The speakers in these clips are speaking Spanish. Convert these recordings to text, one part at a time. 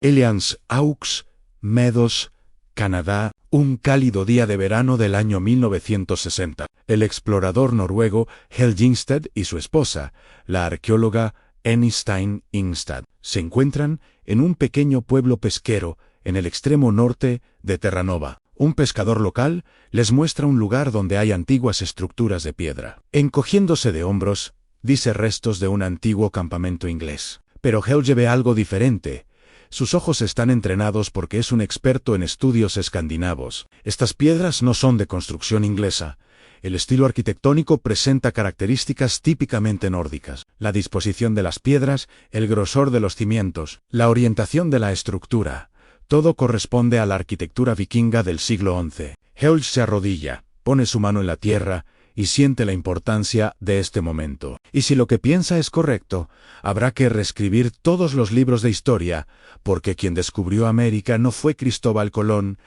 Hellions Aux, Meadows, Canadá, un cálido día de verano del año 1960. El explorador noruego Helge Ingstad y su esposa, la arqueóloga Anne Stein Ingstad, se encuentran en un pequeño pueblo pesquero en el extremo norte de Terranova. Un pescador local les muestra un lugar donde hay antiguas estructuras de piedra. Encogiéndose de hombros, dice restos de un antiguo campamento inglés. Pero Helge ve algo diferente. Sus ojos están entrenados porque es un experto en estudios escandinavos. Estas piedras no son de construcción inglesa. El estilo arquitectónico presenta características típicamente nórdicas. La disposición de las piedras, el grosor de los cimientos, la orientación de la estructura. Todo corresponde a la arquitectura vikinga del siglo XI. Helge se arrodilla, pone su mano en la tierra y siente la importancia de este momento. Y si lo que piensa es correcto, habrá que reescribir todos los libros de historia, porque quien descubrió América no fue Cristóbal Colón,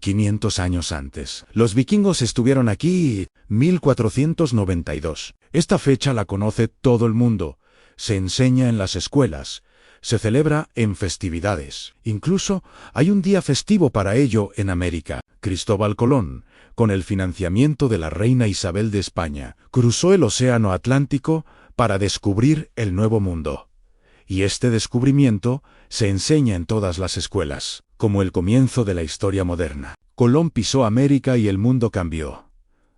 500 años antes. Los vikingos estuvieron aquí 1492. Esta fecha la conoce todo el mundo. Se enseña en las escuelas. Se celebra en festividades. Incluso hay un día festivo para ello en América. Cristóbal Colón, con el financiamiento de la reina Isabel de España, cruzó el océano Atlántico para descubrir el Nuevo Mundo. Y este descubrimiento se enseña en todas las escuelas, como el comienzo de la historia moderna. Colón pisó América y el mundo cambió.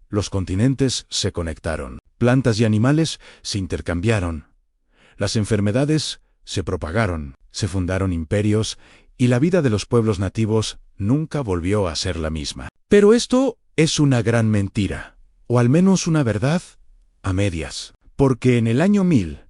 Los continentes se conectaron. Plantas y animales se intercambiaron. Las enfermedades se propagaron, se fundaron imperios, y la vida de los pueblos nativos nunca volvió a ser la misma. Pero esto es una gran mentira, o al menos una verdad a medias, porque en el año 1000,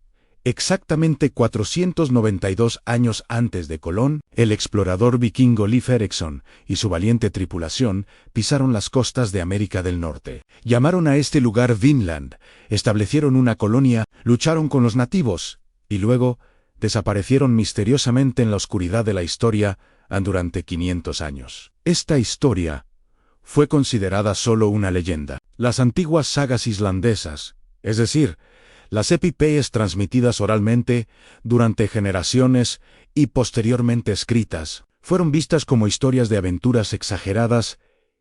exactamente 492 años antes de Colón, el explorador vikingo Leif Erikson y su valiente tripulación pisaron las costas de América del Norte. Llamaron a este lugar Vinland, establecieron una colonia, lucharon con los nativos, y luego desaparecieron misteriosamente en la oscuridad de la historia durante 500 años. Esta historia fue considerada solo una leyenda. Las antiguas sagas islandesas, es decir, las epopeyas transmitidas oralmente durante generaciones y posteriormente escritas, fueron vistas como historias de aventuras exageradas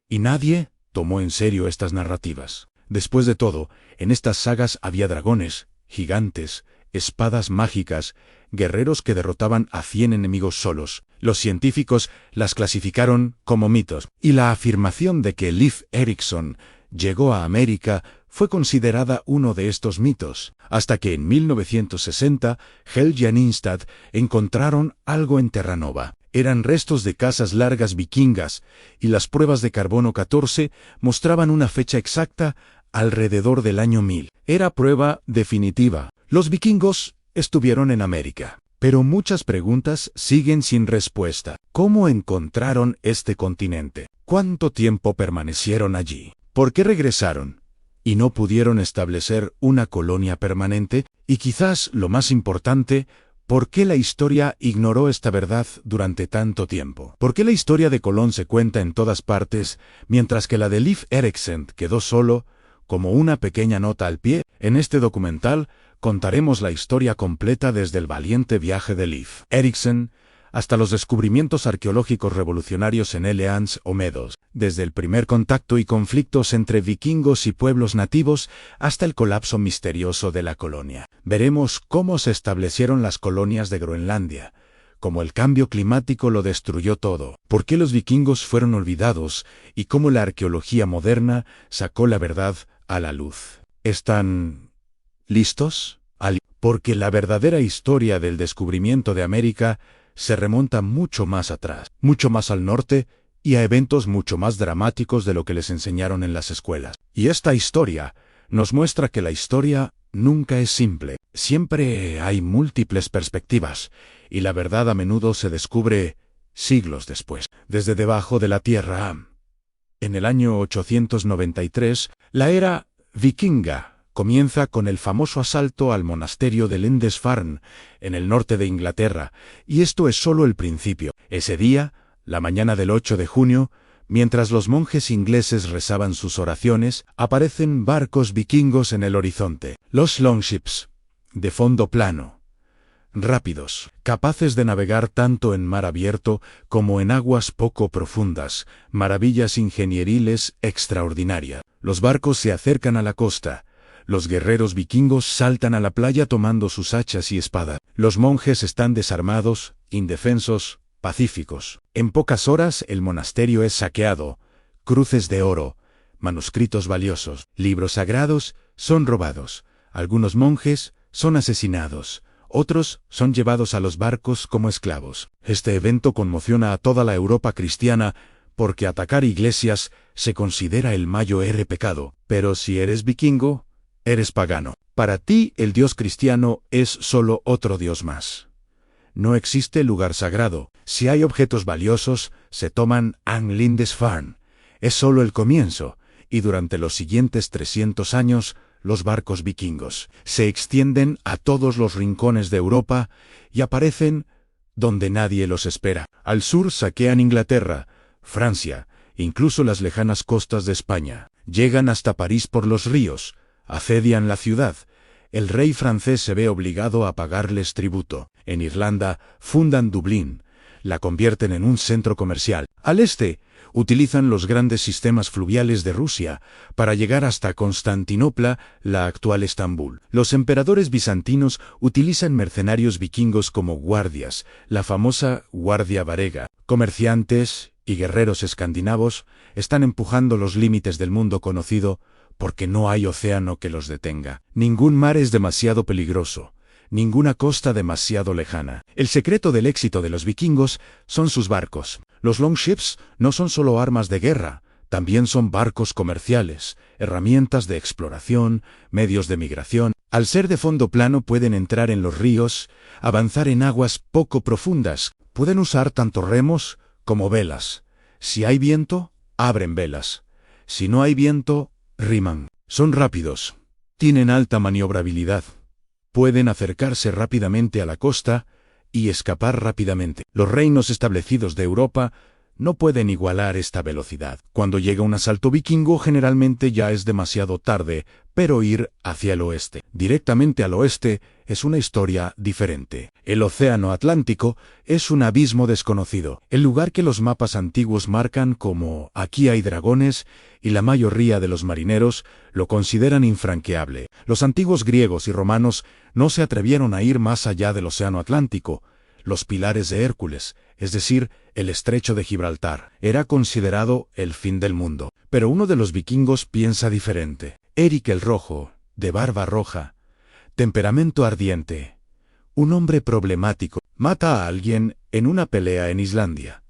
y nadie tomó en serio estas narrativas. Después de todo, en estas sagas había dragones, gigantes, espadas mágicas, guerreros que derrotaban a 100 enemigos solos. Los científicos las clasificaron como mitos, y la afirmación de que Leif Erikson llegó a América fue considerada uno de estos mitos, hasta que en 1960 Helge y Ingstad encontraron algo en Terranova. Eran restos de casas largas vikingas, y las pruebas de carbono 14 mostraban una fecha exacta alrededor del año 1000. Era prueba definitiva. Los vikingos estuvieron en América. Pero muchas preguntas siguen sin respuesta. ¿Cómo encontraron este continente? ¿Cuánto tiempo permanecieron allí? ¿Por qué regresaron? ¿Y no pudieron establecer una colonia permanente? Y quizás lo más importante, ¿por qué la historia ignoró esta verdad durante tanto tiempo? ¿Por qué la historia de Colón se cuenta en todas partes, mientras que la de Leif Erikson quedó solo, como una pequeña nota al pie? En este documental contaremos la historia completa desde el valiente viaje de Leif Erikson hasta los descubrimientos arqueológicos revolucionarios en Hellions o Meadows, desde el primer contacto y conflictos entre vikingos y pueblos nativos hasta el colapso misterioso de la colonia. Veremos cómo se establecieron las colonias de Groenlandia, cómo el cambio climático lo destruyó todo, por qué los vikingos fueron olvidados y cómo la arqueología moderna sacó la verdad a la luz. ¿Están listos? Porque la verdadera historia del descubrimiento de América se remonta mucho más atrás, mucho más al norte y a eventos mucho más dramáticos de lo que les enseñaron en las escuelas. Y esta historia nos muestra que la historia nunca es simple. Siempre hay múltiples perspectivas y la verdad a menudo se descubre siglos después. Desde debajo de la tierra. En el año 893, la era vikinga comienza con el famoso asalto al monasterio de Lindisfarne, en el norte de Inglaterra, y esto es solo el principio. Ese día, la mañana del 8 de junio, mientras los monjes ingleses rezaban sus oraciones, aparecen barcos vikingos en el horizonte, los longships, de fondo plano. rápidos, capaces de navegar tanto en mar abierto como en aguas poco profundas, maravillas ingenieriles extraordinarias. Los barcos se acercan a la costa. Los guerreros vikingos saltan a la playa tomando sus hachas y espadas. Los monjes están desarmados, indefensos, pacíficos. En pocas horas el monasterio es saqueado. Cruces de oro, manuscritos valiosos, libros sagrados son robados. Algunos monjes son asesinados. Otros son llevados a los barcos como esclavos. Este evento conmociona a toda la Europa cristiana porque atacar iglesias se considera el mayor pecado. Pero si eres vikingo, eres pagano. Para ti el Dios cristiano es solo otro Dios más. No existe lugar sagrado. Si hay objetos valiosos, se toman an lindesfarne. Es solo el comienzo, y durante los siguientes 300 años, los barcos vikingos se extienden a todos los rincones de Europa y aparecen donde nadie los espera. Al sur saquean Inglaterra, Francia, incluso las lejanas costas de España. Llegan hasta París por los ríos, asedian la ciudad. El rey francés se ve obligado a pagarles tributo. En Irlanda fundan Dublín, la convierten en un centro comercial. Al este, utilizan los grandes sistemas fluviales de Rusia para llegar hasta Constantinopla, la actual Estambul. Los emperadores bizantinos utilizan mercenarios vikingos como guardias, la famosa Guardia Varega. Comerciantes y guerreros escandinavos están empujando los límites del mundo conocido porque no hay océano que los detenga. Ningún mar es demasiado peligroso. Ninguna costa demasiado lejana. El secreto del éxito de los vikingos son sus barcos. Los longships no son solo armas de guerra, también son barcos comerciales, herramientas de exploración, medios de migración. Al ser de fondo plano pueden entrar en los ríos, avanzar en aguas poco profundas, pueden usar tanto remos como velas. Si hay viento, abren velas. Si no hay viento, riman. Son rápidos. Tienen alta maniobrabilidad. Pueden acercarse rápidamente a la costa y escapar rápidamente. Los reinos establecidos de Europa no pueden igualar esta velocidad. Cuando llega un asalto vikingo generalmente ya es demasiado tarde, pero ir hacia el oeste, directamente al oeste, es una historia diferente. El océano Atlántico es un abismo desconocido, el lugar que los mapas antiguos marcan como «aquí hay dragones» y la mayoría de los marineros lo consideran infranqueable. Los antiguos griegos y romanos no se atrevieron a ir más allá del océano Atlántico. Los pilares de Hércules, es decir, el estrecho de Gibraltar, era considerado el fin del mundo. Pero uno de los vikingos piensa diferente. Eric el Rojo, de barba roja, temperamento ardiente, un hombre problemático, mata a alguien en una pelea en Islandia.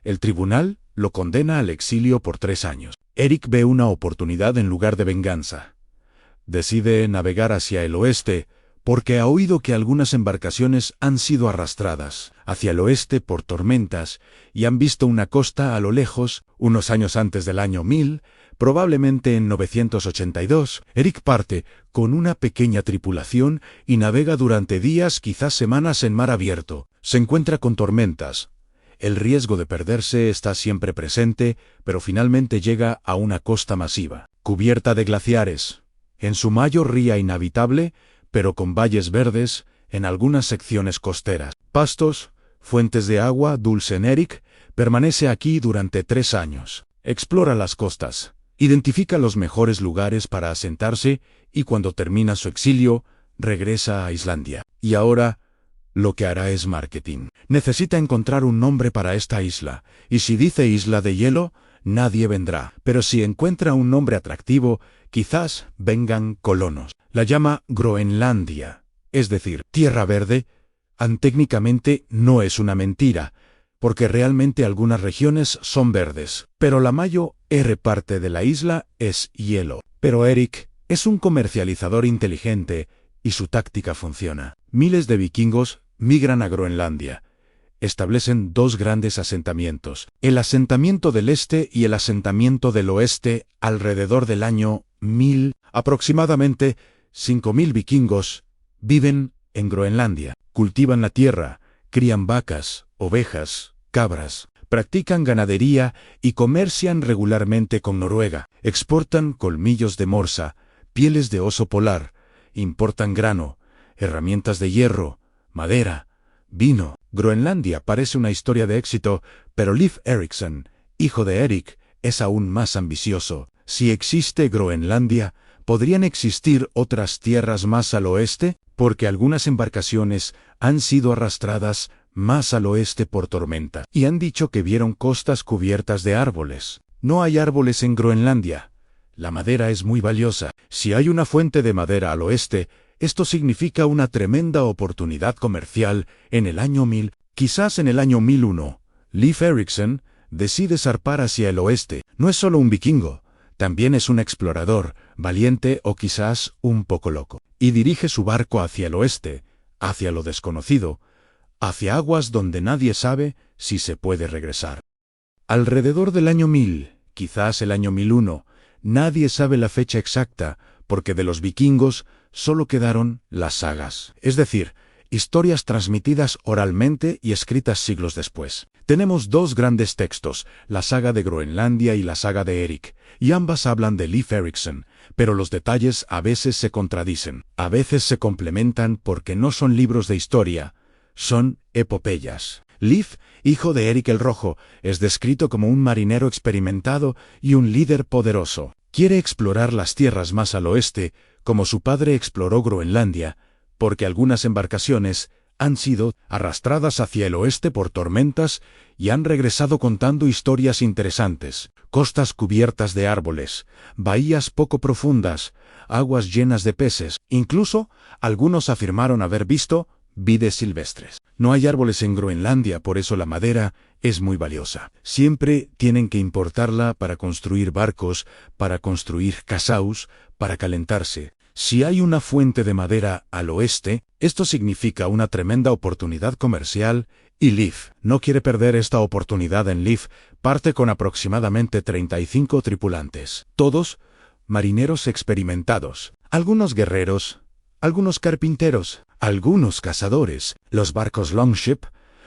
El tribunal lo condena al exilio por 3 años. Eric ve una oportunidad en lugar de venganza. Decide navegar hacia el oeste, porque ha oído que algunas embarcaciones han sido arrastradas hacia el oeste por tormentas y han visto una costa a lo lejos, unos años antes del año 1000, probablemente en 982. Eric parte con una pequeña tripulación y navega durante días, quizás semanas en mar abierto. Se encuentra con tormentas. El riesgo de perderse está siempre presente, pero finalmente llega a una costa masiva, cubierta de glaciares. En su mayoría inhabitable, pero con valles verdes en algunas secciones costeras. Pastos, fuentes de agua dulce. Eric permanece aquí durante 3 años. Explora las costas, identifica los mejores lugares para asentarse y cuando termina su exilio, regresa a Islandia. Y ahora, lo que hará es marketing. Necesita encontrar un nombre para esta isla, y si dice Isla de Hielo, nadie vendrá. Pero si encuentra un nombre atractivo, quizás vengan colonos. La llama Groenlandia, es decir, Tierra Verde. Técnicamente no es una mentira, porque realmente algunas regiones son verdes, pero la mayor parte de la isla es hielo. Pero Eric es un comercializador inteligente y su táctica funciona. Miles de vikingos migran a Groenlandia. Establecen 2 grandes asentamientos, el asentamiento del este y el asentamiento del oeste, alrededor del año 1000. Aproximadamente 5000 vikingos viven en Groenlandia. Cultivan la tierra, crían vacas, ovejas, cabras, practican ganadería y comercian regularmente con Noruega. Exportan colmillos de morsa, pieles de oso polar, importan grano, herramientas de hierro, madera, vino. Groenlandia parece una historia de éxito, pero Leif Erikson, hijo de Eric, es aún más ambicioso. Si existe Groenlandia, ¿podrían existir otras tierras más al oeste? Porque algunas embarcaciones han sido arrastradas más al oeste por tormenta, y han dicho que vieron costas cubiertas de árboles. No hay árboles en Groenlandia. La madera es muy valiosa. Si hay una fuente de madera al oeste, esto significa una tremenda oportunidad comercial en el año 1000, quizás en el año 1001. Leif Erikson decide zarpar hacia el oeste. No es solo un vikingo, también es un explorador, valiente o quizás un poco loco. Y dirige su barco hacia el oeste, hacia lo desconocido, hacia aguas donde nadie sabe si se puede regresar. Alrededor del año 1000, quizás el año 1001, nadie sabe la fecha exacta, porque de los vikingos solo quedaron las sagas, es decir, historias transmitidas oralmente y escritas siglos después. Tenemos dos grandes textos, la saga de Groenlandia y la saga de Eric, y ambas hablan de Leif Erikson, pero los detalles a veces se contradicen, a veces se complementan porque no son libros de historia, son epopeyas. Leif, hijo de Eric el Rojo, es descrito como un marinero experimentado y un líder poderoso. Quiere explorar las tierras más al oeste, como su padre exploró Groenlandia, porque algunas embarcaciones han sido arrastradas hacia el oeste por tormentas y han regresado contando historias interesantes. Costas cubiertas de árboles, bahías poco profundas, aguas llenas de peces. Incluso, algunos afirmaron haber visto vides silvestres. No hay árboles en Groenlandia, por eso la madera es muy valiosa. Siempre tienen que importarla para construir barcos, para construir casaus, para calentarse. Si hay una fuente de madera al oeste, esto significa una tremenda oportunidad comercial, y Leif no quiere perder esta oportunidad. En Leif parte con aproximadamente 35 tripulantes, todos marineros experimentados, algunos guerreros, algunos carpinteros, algunos cazadores. Los barcos Longship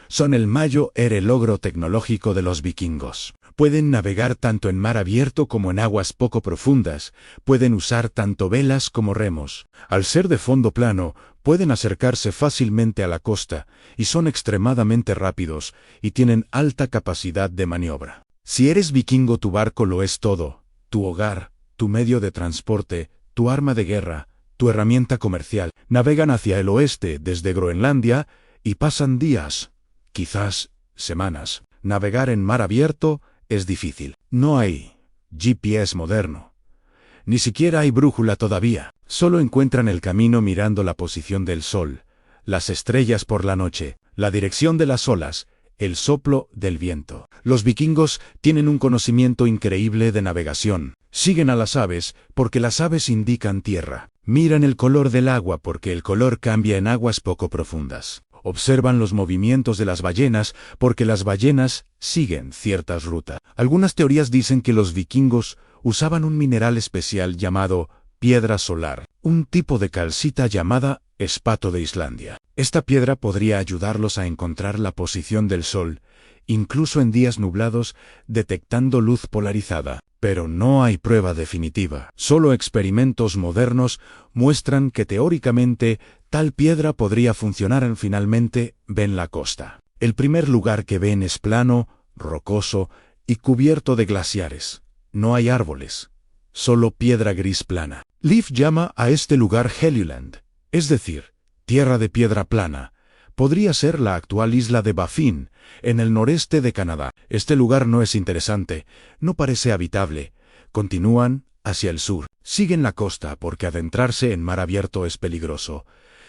son el mayor logro tecnológico de los vikingos. Pueden navegar tanto en mar abierto como en aguas poco profundas, pueden usar tanto velas como remos. Al ser de fondo plano, pueden acercarse fácilmente a la costa, y son extremadamente rápidos, y tienen alta capacidad de maniobra. Si eres vikingo, tu barco lo es todo: tu hogar, tu medio de transporte, tu arma de guerra, tu herramienta comercial. Navegan hacia el oeste desde Groenlandia, y pasan días, quizás semanas. Navegar en mar abierto es difícil. No hay GPS moderno. Ni siquiera hay brújula todavía. Solo encuentran el camino mirando la posición del sol, las estrellas por la noche, la dirección de las olas, el soplo del viento. Los vikingos tienen un conocimiento increíble de navegación. Siguen a las aves porque las aves indican tierra. Miran el color del agua porque el color cambia en aguas poco profundas. Observan los movimientos de las ballenas porque las ballenas siguen ciertas rutas. Algunas teorías dicen que los vikingos usaban un mineral especial llamado piedra solar, un tipo de calcita llamada espato de Islandia. Esta piedra podría ayudarlos a encontrar la posición del sol, incluso en días nublados, detectando luz polarizada. Pero no hay prueba definitiva. Solo experimentos modernos muestran que teóricamente tal piedra podría funcionar. Finalmente ven la costa. El primer lugar que ven es plano, rocoso y cubierto de glaciares. No hay árboles, solo piedra gris plana. Leif llama a este lugar Helluland, es decir, tierra de piedra plana. Podría ser la actual isla de Baffin, en el noreste de Canadá. Este lugar no es interesante, no parece habitable. Continúan hacia el sur. Siguen la costa porque adentrarse en mar abierto es peligroso.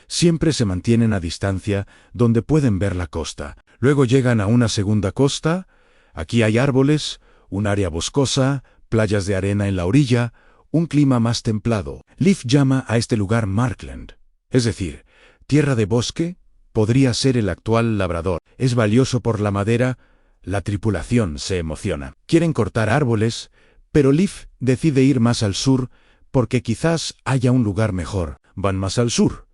Siempre se mantienen a distancia donde pueden ver la costa. Luego llegan a una segunda costa. Aquí hay árboles, un área boscosa, playas de arena en la orilla, un clima más templado. Leif llama a este lugar Markland, es decir, tierra de bosque. Podría ser el actual Labrador. Es valioso por la madera. La tripulación se emociona. Quieren cortar árboles, pero Leif decide ir más al sur porque quizás haya un lugar mejor. Van más al sur.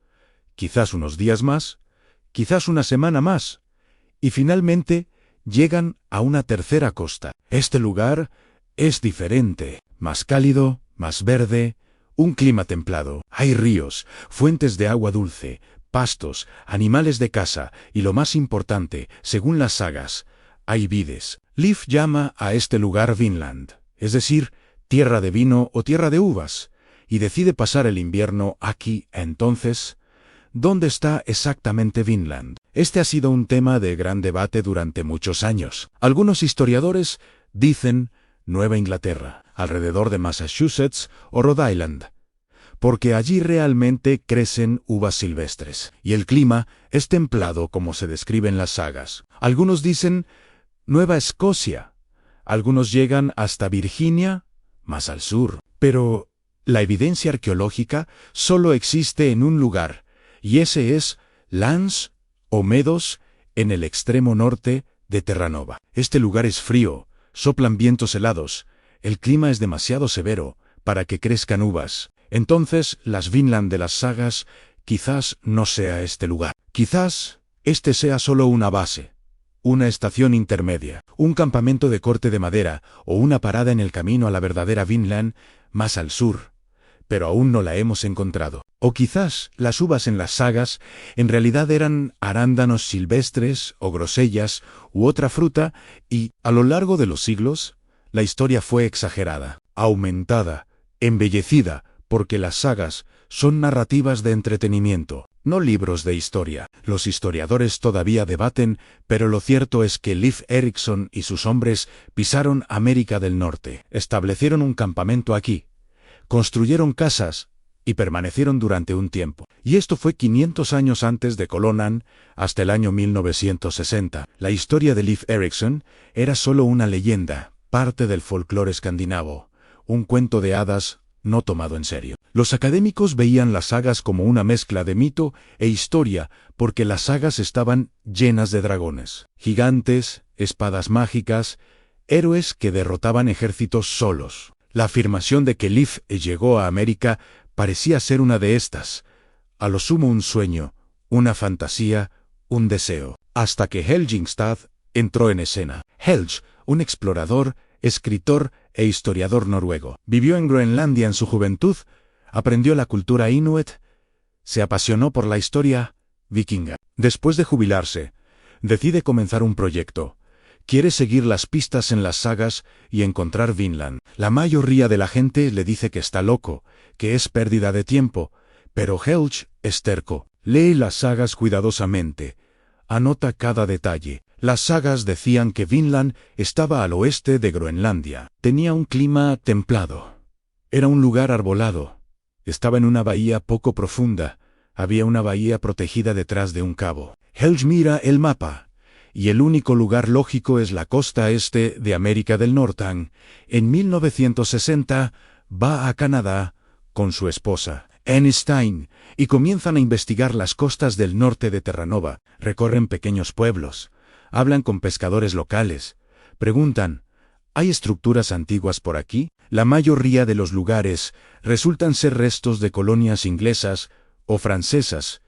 Quizás unos días más, quizás una semana más. Y finalmente llegan a una tercera costa. Este lugar es diferente, más cálido, más verde, un clima templado. Hay ríos, fuentes de agua dulce, pastos, animales de caza y lo más importante, según las sagas, hay vides. Leif llama a este lugar Vinland, es decir, tierra de vino o tierra de uvas, y decide pasar el invierno aquí. Entonces, ¿dónde está exactamente Vinland? Este ha sido un tema de gran debate durante muchos años. Algunos historiadores dicen Nueva Inglaterra, alrededor de Massachusetts o Rhode Island, porque allí realmente crecen uvas silvestres, y el clima es templado como se describe en las sagas. Algunos dicen Nueva Escocia, algunos llegan hasta Virginia, más al sur, pero la evidencia arqueológica solo existe en un lugar, y ese es Lans o Meadows, en el extremo norte de Terranova. Este lugar es frío, soplan vientos helados, el clima es demasiado severo para que crezcan uvas. Entonces, las Vinland de las sagas quizás no sea este lugar. Quizás este sea solo una base, una estación intermedia, un campamento de corte de madera o una parada en el camino a la verdadera Vinland más al sur, pero aún no la hemos encontrado. O quizás las uvas en las sagas en realidad eran arándanos silvestres o grosellas u otra fruta y, a lo largo de los siglos, la historia fue exagerada, aumentada, embellecida, porque las sagas son narrativas de entretenimiento, no libros de historia. Los historiadores todavía debaten, pero lo cierto es que Leif Erikson y sus hombres pisaron América del Norte, establecieron un campamento aquí, construyeron casas y permanecieron durante un tiempo. Y esto fue 500 años antes de Colonan, hasta el año 1960. La historia de Leif Erikson era solo una leyenda, parte del folclore escandinavo, un cuento de hadas no tomado en serio. Los académicos veían las sagas como una mezcla de mito e historia, porque las sagas estaban llenas de dragones, gigantes, espadas mágicas, héroes que derrotaban ejércitos solos. La afirmación de que Leif llegó a América parecía ser una de estas, a lo sumo un sueño, una fantasía, un deseo, hasta que Helgingstad entró en escena. Helge, un explorador, escritor e historiador noruego, vivió en Groenlandia en su juventud, aprendió la cultura inuit, se apasionó por la historia vikinga. Después de jubilarse, decide comenzar un proyecto. Quiere seguir las pistas en las sagas y encontrar Vinland. La mayoría de la gente le dice que está loco, que es pérdida de tiempo, pero Helge es terco. Lee las sagas cuidadosamente, anota cada detalle. Las sagas decían que Vinland estaba al oeste de Groenlandia. Tenía un clima templado. Era un lugar arbolado. Estaba en una bahía poco profunda. Había una bahía protegida detrás de un cabo. Helge mira el mapa, y el único lugar lógico es la costa este de América del Norte. En 1960 va a Canadá con su esposa, Anne Stein, y comienzan a investigar las costas del norte de Terranova. Recorren pequeños pueblos. Hablan con pescadores locales. Preguntan, ¿hay estructuras antiguas por aquí? La mayoría de los lugares resultan ser restos de colonias inglesas o francesas,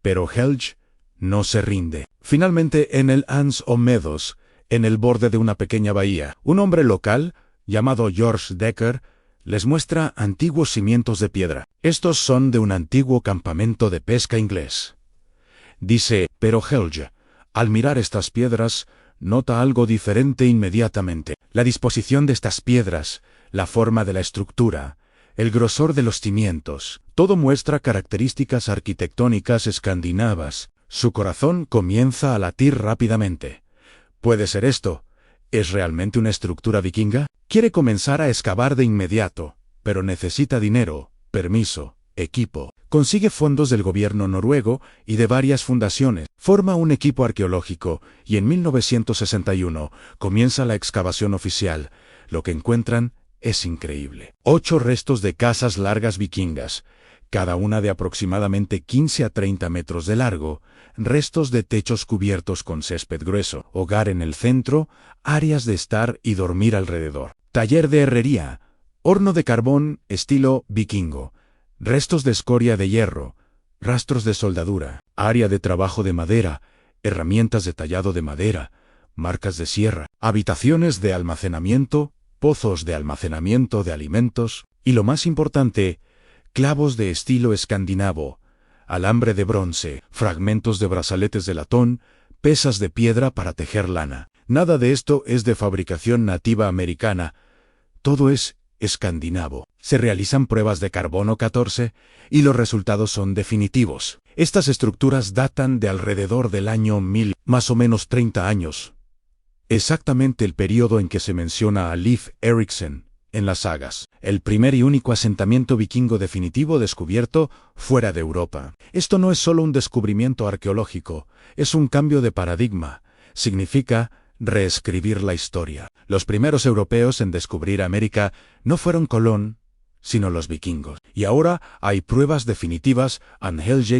pero Helge no se rinde. Finalmente, en el Lans o Meadows, en el borde de una pequeña bahía, un hombre local, llamado George Decker, les muestra antiguos cimientos de piedra. Estos son de un antiguo campamento de pesca inglés. Dice, pero Helge, al mirar estas piedras, nota algo diferente inmediatamente. La disposición de estas piedras, la forma de la estructura, el grosor de los cimientos, todo muestra características arquitectónicas escandinavas. Su corazón comienza a latir rápidamente. ¿Puede ser esto? ¿Es realmente una estructura vikinga? Quiere comenzar a excavar de inmediato, pero necesita dinero, permiso, equipo. Consigue fondos del gobierno noruego y de varias fundaciones. Forma un equipo arqueológico y en 1961 comienza la excavación oficial. Lo que encuentran es increíble. 8 restos de casas largas vikingas, cada una de aproximadamente 15 a 30 metros de largo, restos de techos cubiertos con césped grueso, hogar en el centro, áreas de estar y dormir alrededor, taller de herrería, horno de carbón estilo vikingo, restos de escoria de hierro, rastros de soldadura, área de trabajo de madera, herramientas de tallado de madera, marcas de sierra, habitaciones de almacenamiento, pozos de almacenamiento de alimentos y, lo más importante, clavos de estilo escandinavo, alambre de bronce, fragmentos de brazaletes de latón, pesas de piedra para tejer lana. Nada de esto es de fabricación nativa americana, todo es escandinavo. Se realizan pruebas de carbono 14 y los resultados son definitivos. Estas estructuras datan de alrededor del año 1000, más o menos 30 años. Exactamente el periodo en que se menciona a Leif Erikson en las sagas, el primer y único asentamiento vikingo definitivo descubierto fuera de Europa. Esto no es solo un descubrimiento arqueológico, es un cambio de paradigma. Significa reescribir la historia. Los primeros europeos en descubrir América no fueron Colón, sino los vikingos. Y ahora hay pruebas definitivas. Helge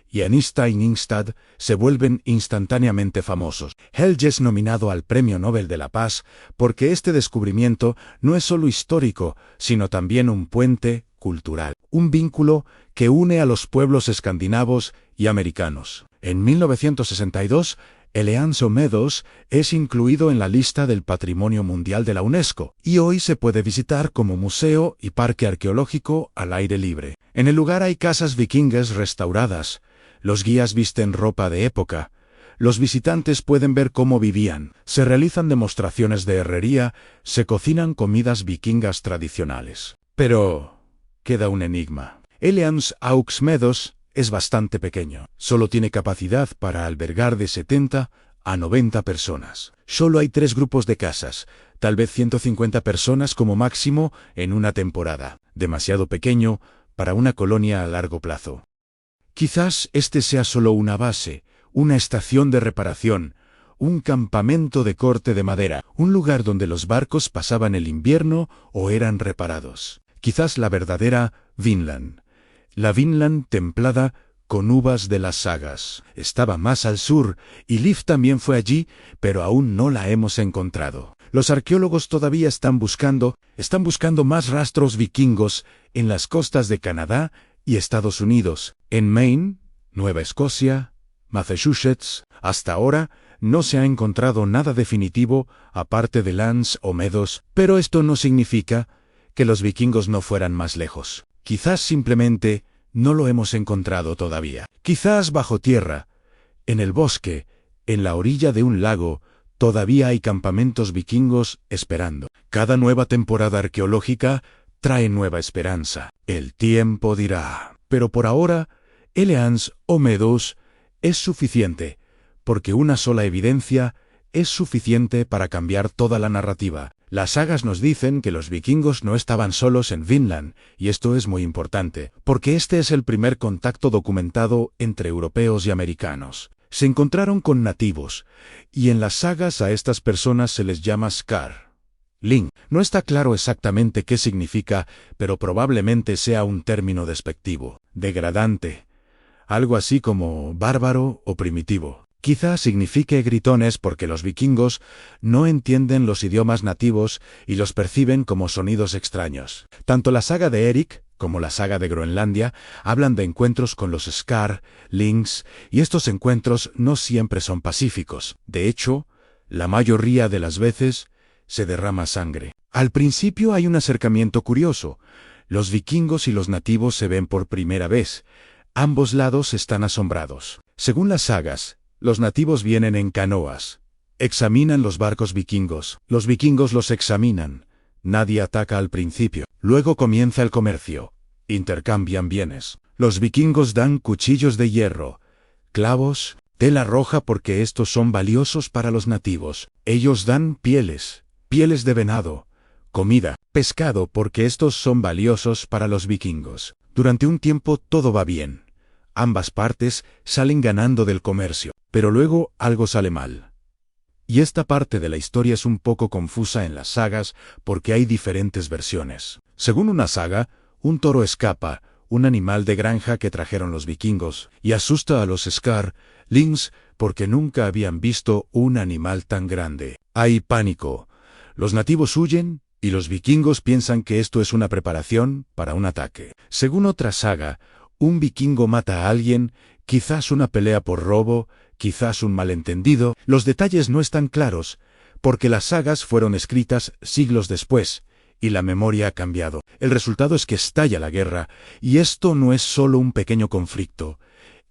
y Einstein Ingstad se vuelven instantáneamente famosos. Helge es nominado al Premio Nobel de la Paz porque este descubrimiento no es solo histórico, sino también un puente cultural, un vínculo que une a los pueblos escandinavos y americanos. En 1962, Eleans o Meadows es incluido en la lista del Patrimonio Mundial de la UNESCO y hoy se puede visitar como museo y parque arqueológico al aire libre. En el lugar hay casas vikingas restauradas, los guías visten ropa de época, los visitantes pueden ver cómo vivían, se realizan demostraciones de herrería, se cocinan comidas vikingas tradicionales. Pero queda un enigma. Eleans aux Meadows es bastante pequeño. Solo tiene capacidad para albergar de 70 a 90 personas. Solo hay 3 grupos de casas, tal vez 150 personas como máximo en una temporada. Demasiado pequeño para una colonia a largo plazo. Quizás este sea solo una base, una estación de reparación, un campamento de corte de madera, un lugar donde los barcos pasaban el invierno o eran reparados. Quizás la verdadera Vinland. La Vinland templada con uvas de las sagas. Estaba más al sur, y Leif también fue allí, pero aún no la hemos encontrado. Los arqueólogos todavía están buscando más rastros vikingos en las costas de Canadá y Estados Unidos, en Maine, Nueva Escocia, Massachusetts. Hasta ahora no se ha encontrado nada definitivo aparte de Lance o Meadows, pero esto no significa que los vikingos no fueran más lejos. Quizás simplemente no lo hemos encontrado todavía. Quizás bajo tierra, en el bosque, en la orilla de un lago, todavía hay campamentos vikingos esperando. Cada nueva temporada arqueológica trae nueva esperanza. El tiempo dirá. Pero por ahora, Eleans o Meadows es suficiente, porque una sola evidencia es suficiente para cambiar toda la narrativa. Las sagas nos dicen que los vikingos no estaban solos en Vinland, y esto es muy importante, porque este es el primer contacto documentado entre europeos y americanos. Se encontraron con nativos, y en las sagas a estas personas se les llama Skar. Ling. No está claro exactamente qué significa, pero probablemente sea un término despectivo, degradante, algo así como bárbaro o primitivo. Quizá signifique gritones porque los vikingos no entienden los idiomas nativos y los perciben como sonidos extraños. Tanto la saga de Eric como la saga de Groenlandia hablan de encuentros con los Skar, Lings, y estos encuentros no siempre son pacíficos. De hecho, la mayoría de las veces se derrama sangre. Al principio hay un acercamiento curioso. Los vikingos y los nativos se ven por primera vez. Ambos lados están asombrados. Según las sagas, los nativos vienen en canoas. Examinan los barcos vikingos. Los vikingos los examinan. Nadie ataca al principio. Luego comienza el comercio. Intercambian bienes. Los vikingos dan cuchillos de hierro, clavos, tela roja porque estos son valiosos para los nativos. Ellos dan pieles de venado, comida, pescado porque estos son valiosos para los vikingos. Durante un tiempo todo va bien. Ambas partes salen ganando del comercio, pero luego algo sale mal. Y esta parte de la historia es un poco confusa en las sagas porque hay diferentes versiones. Según una saga, un toro escapa, un animal de granja que trajeron los vikingos, y asusta a los Skar, Lings, porque nunca habían visto un animal tan grande. Hay pánico. Los nativos huyen y los vikingos piensan que esto es una preparación para un ataque. Según otra saga, un vikingo mata a alguien, quizás una pelea por robo, quizás un malentendido. Los detalles no están claros, porque las sagas fueron escritas siglos después, y la memoria ha cambiado. El resultado es que estalla la guerra, y esto no es solo un pequeño conflicto,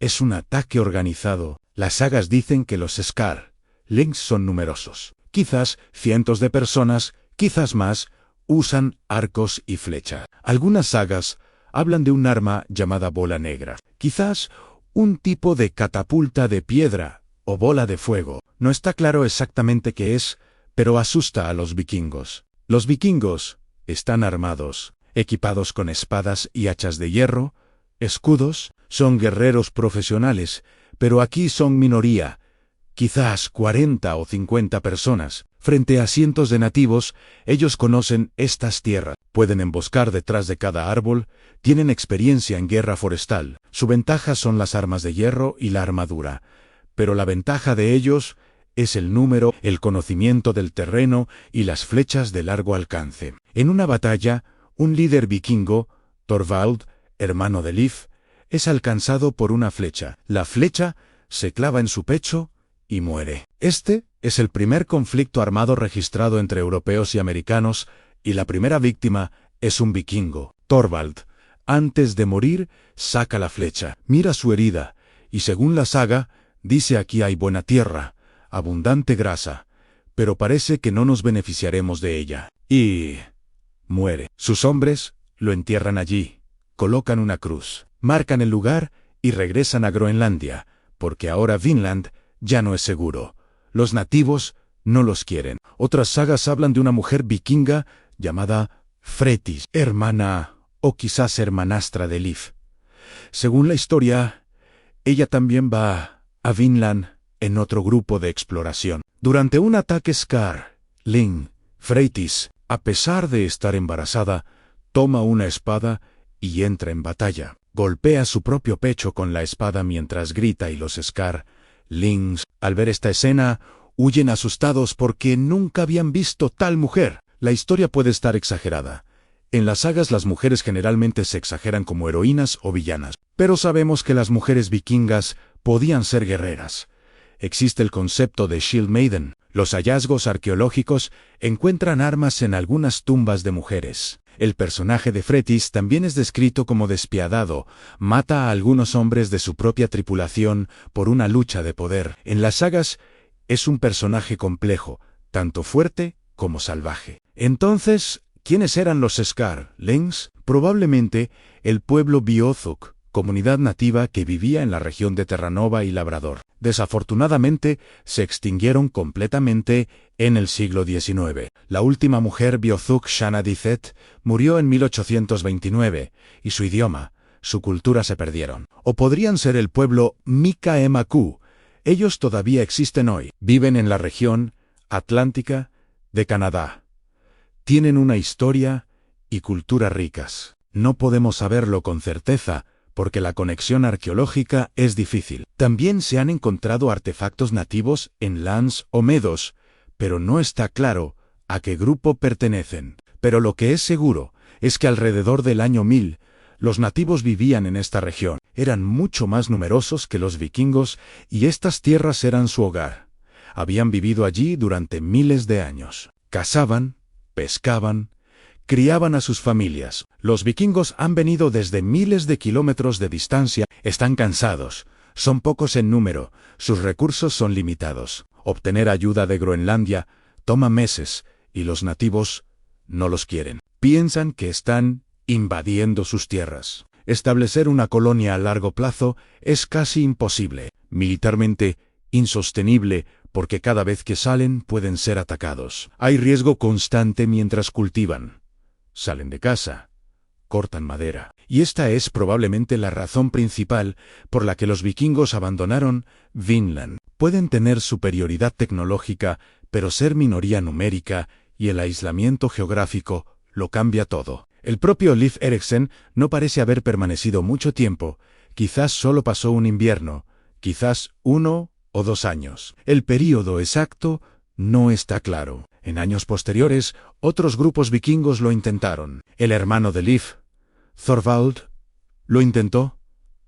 es un ataque organizado. Las sagas dicen que los Skarlings son numerosos. Quizás cientos de personas, quizás más, usan arcos y flecha. Algunas sagas hablan de un arma llamada bola negra. Quizás un tipo de catapulta de piedra o bola de fuego. No está claro exactamente qué es, pero asusta a los vikingos. Los vikingos están armados, equipados con espadas y hachas de hierro, escudos, son guerreros profesionales, pero aquí son minoría, quizás 40 o 50 personas. Frente a cientos de nativos, ellos conocen estas tierras, pueden emboscar detrás de cada árbol, tienen experiencia en guerra forestal. Su ventaja son las armas de hierro y la armadura, pero la ventaja de ellos es el número, el conocimiento del terreno y las flechas de largo alcance. En una batalla, un líder vikingo, Thorvald, hermano de Leif, es alcanzado por una flecha. La flecha se clava en su pecho y muere. Este es el primer conflicto armado registrado entre europeos y americanos, y la primera víctima es un vikingo. Thorvald, antes de morir, saca la flecha, mira su herida, y según la saga, dice: aquí hay buena tierra, abundante grasa, pero parece que no nos beneficiaremos de ella. Y muere. Sus hombres lo entierran allí, colocan una cruz, marcan el lugar y regresan a Groenlandia, porque ahora Vinland ya no es seguro. Los nativos no los quieren. Otras sagas hablan de una mujer vikinga llamada Fretis, hermana o quizás hermanastra de Leif. Según la historia, ella también va a Vinland en otro grupo de exploración. Durante un ataque Skarling, Fretis, a pesar de estar embarazada, toma una espada y entra en batalla. Golpea su propio pecho con la espada mientras grita, y los Skarlings, al ver esta escena, huyen asustados porque nunca habían visto tal mujer. La historia puede estar exagerada. En las sagas las mujeres generalmente se exageran como heroínas o villanas, pero sabemos que las mujeres vikingas podían ser guerreras. Existe el concepto de Shield Maiden. Los hallazgos arqueológicos encuentran armas en algunas tumbas de mujeres. El personaje de Fretis también es descrito como despiadado, mata a algunos hombres de su propia tripulación por una lucha de poder. En las sagas es un personaje complejo, tanto fuerte como salvaje. Entonces, ¿quiénes eran los Skarlings? Probablemente el pueblo Beothuk, comunidad nativa que vivía en la región de Terranova y Labrador. Desafortunadamente, se extinguieron completamente en el siglo XIX. La última mujer Beothuk, Shanna Dicet, murió en 1829, y su idioma, su cultura se perdieron. O podrían ser el pueblo Mi'kmaq. Ellos todavía existen hoy. Viven en la región atlántica de Canadá. Tienen una historia y cultura ricas. No podemos saberlo con certeza, porque la conexión arqueológica es difícil. También se han encontrado artefactos nativos en Lans o Medos, pero no está claro a qué grupo pertenecen. Pero lo que es seguro es que alrededor del año 1000, los nativos vivían en esta región. Eran mucho más numerosos que los vikingos y estas tierras eran su hogar. Habían vivido allí durante miles de años. Cazaban, pescaban, criaban a sus familias. Los vikingos han venido desde miles de kilómetros de distancia. Están cansados, son pocos en número, sus recursos son limitados. Obtener ayuda de Groenlandia toma meses y los nativos no los quieren. Piensan que están invadiendo sus tierras. Establecer una colonia a largo plazo es casi imposible, militarmente insostenible, porque cada vez que salen pueden ser atacados. Hay riesgo constante mientras cultivan. Salen de casa, cortan madera. Y esta es probablemente la razón principal por la que los vikingos abandonaron Vinland. Pueden tener superioridad tecnológica, pero ser minoría numérica y el aislamiento geográfico lo cambia todo. El propio Leif Erikson no parece haber permanecido mucho tiempo, quizás solo pasó un invierno, quizás 1 o 2 años. El período exacto no está claro. En años posteriores, otros grupos vikingos lo intentaron. El hermano de Leif, Thorvald, lo intentó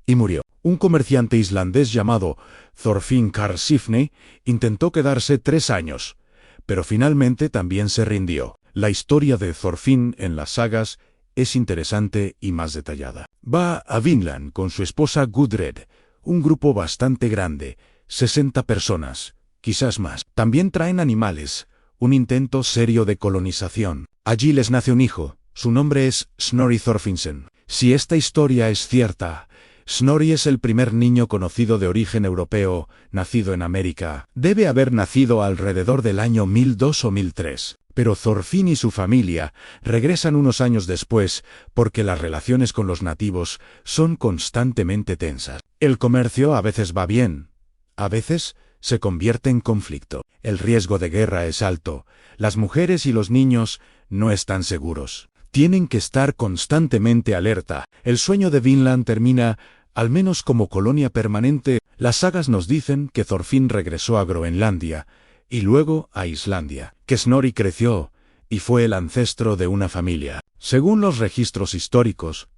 y murió. Un comerciante islandés llamado Thorfinn Karlsefni intentó quedarse 3 años, pero finalmente también se rindió. La historia de Thorfinn en las sagas es interesante y más detallada. Va a Vinland con su esposa Gudred, un grupo bastante grande, 60 personas, quizás más. También traen animales, un intento serio de colonización. Allí les nace un hijo, su nombre es Snorri Thorfinnsson. Si esta historia es cierta, Snorri es el primer niño conocido de origen europeo, nacido en América. Debe haber nacido alrededor del año 1002 o 1003. Pero Thorfinn y su familia regresan unos años después porque las relaciones con los nativos son constantemente tensas. El comercio a veces va bien, a veces se convierte en conflicto. El riesgo de guerra es alto. Las mujeres y los niños no están seguros. Tienen que estar constantemente alerta. El sueño de Vinland termina, al menos como colonia permanente. Las sagas nos dicen que Thorfinn regresó a Groenlandia y luego a Islandia, que Snorri creció y fue el ancestro de una familia. Según los registros históricos,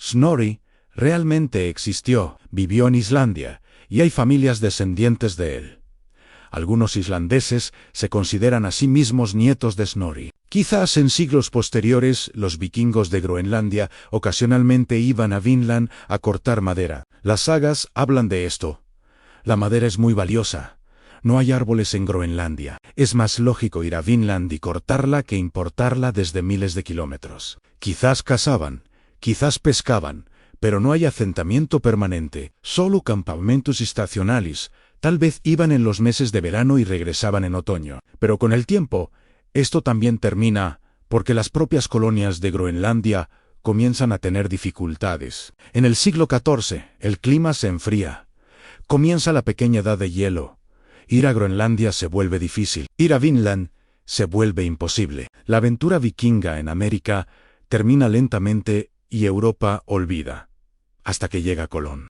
Snorri realmente existió, vivió en Islandia, y hay familias descendientes de él. Algunos islandeses se consideran a sí mismos nietos de Snorri. Quizás en siglos posteriores, los vikingos de Groenlandia ocasionalmente iban a Vinland a cortar madera. Las sagas hablan de esto. La madera es muy valiosa. No hay árboles en Groenlandia. Es más lógico ir a Vinland y cortarla que importarla desde miles de kilómetros. Quizás cazaban, quizás pescaban, pero no hay asentamiento permanente, solo campamentos estacionales. Tal vez iban en los meses de verano y regresaban en otoño. Pero con el tiempo, esto también termina, porque las propias colonias de Groenlandia comienzan a tener dificultades. En el siglo XIV, el clima se enfría. Comienza la pequeña edad de hielo. Ir a Groenlandia se vuelve difícil. Ir a Vinland se vuelve imposible. La aventura vikinga en América termina lentamente y Europa olvida, hasta que llega Colón.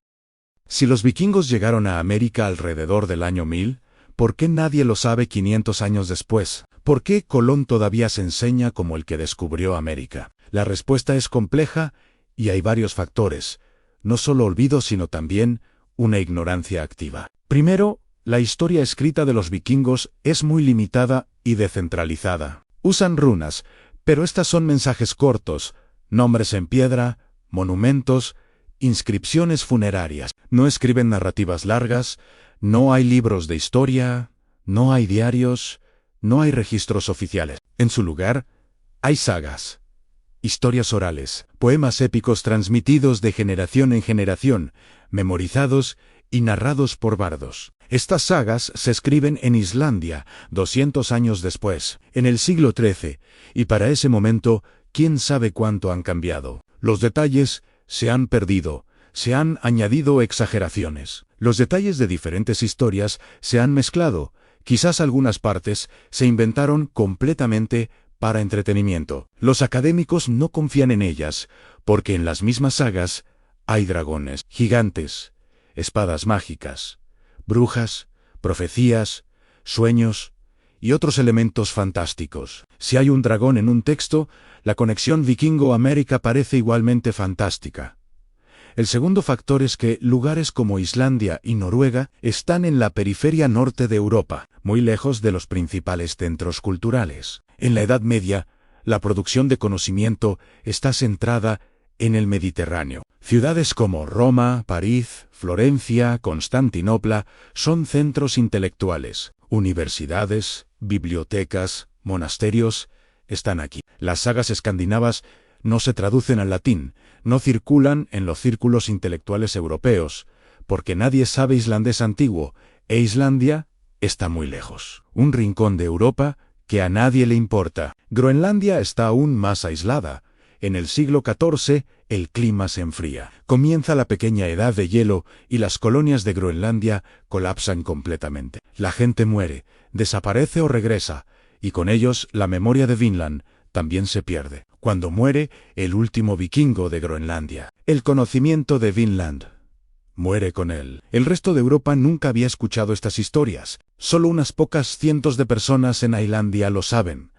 Si los vikingos llegaron a América alrededor del año 1000, ¿por qué nadie lo sabe 500 años después? ¿Por qué Colón todavía se enseña como el que descubrió América? La respuesta es compleja y hay varios factores, no solo olvido sino también una ignorancia activa. Primero, la historia escrita de los vikingos es muy limitada y descentralizada. Usan runas, pero estas son mensajes cortos, nombres en piedra, monumentos, inscripciones funerarias. No escriben narrativas largas, no hay libros de historia, no hay diarios, no hay registros oficiales. En su lugar, hay sagas, historias orales, poemas épicos transmitidos de generación en generación, memorizados y narrados por bardos. Estas sagas se escriben en Islandia 200 años después, en el siglo XIII, y para ese momento, quién sabe cuánto han cambiado. Los detalles se han perdido, se han añadido exageraciones. Los detalles de diferentes historias se han mezclado, quizás algunas partes se inventaron completamente para entretenimiento. Los académicos no confían en ellas, porque en las mismas sagas hay dragones, gigantes, espadas mágicas, brujas, profecías, sueños y otros elementos fantásticos. Si hay un dragón en un texto, la conexión vikingo-América parece igualmente fantástica. El segundo factor es que lugares como Islandia y Noruega están en la periferia norte de Europa, muy lejos de los principales centros culturales. En la Edad Media, la producción de conocimiento está centrada en el Mediterráneo. Ciudades como Roma, París, Florencia, Constantinopla son centros intelectuales. Universidades, bibliotecas, monasterios están aquí. Las sagas escandinavas no se traducen al latín, no circulan en los círculos intelectuales europeos, porque nadie sabe islandés antiguo, e Islandia está muy lejos. Un rincón de Europa que a nadie le importa. Groenlandia está aún más aislada. En el siglo XIV, el clima se enfría. Comienza la pequeña edad de hielo y las colonias de Groenlandia colapsan completamente. La gente muere, desaparece o regresa, y con ellos la memoria de Vinland también se pierde. Cuando muere el último vikingo de Groenlandia, el conocimiento de Vinland muere con él. El resto de Europa nunca había escuchado estas historias. Solo unas pocas cientos de personas en Islandia lo saben,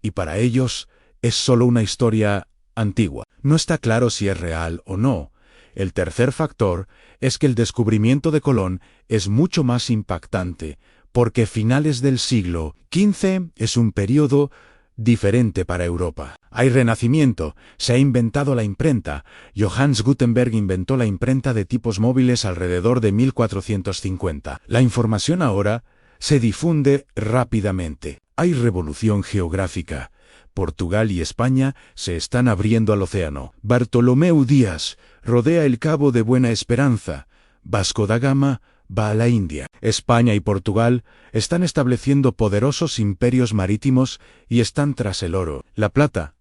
y para ellos es solo una historia antigua. No está claro si es real o no. El tercer factor es que el descubrimiento de Colón es mucho más impactante, porque finales del siglo XV es un periodo diferente para Europa. Hay renacimiento, se ha inventado la imprenta. Johannes Gutenberg inventó la imprenta de tipos móviles alrededor de 1450. La información ahora se difunde rápidamente. Hay revolución geográfica. Portugal y España se están abriendo al océano. Bartolomeu Díaz rodea el Cabo de Buena Esperanza. Vasco da Gama va a la India. España y Portugal están estableciendo poderosos imperios marítimos y están tras el oro, la plata,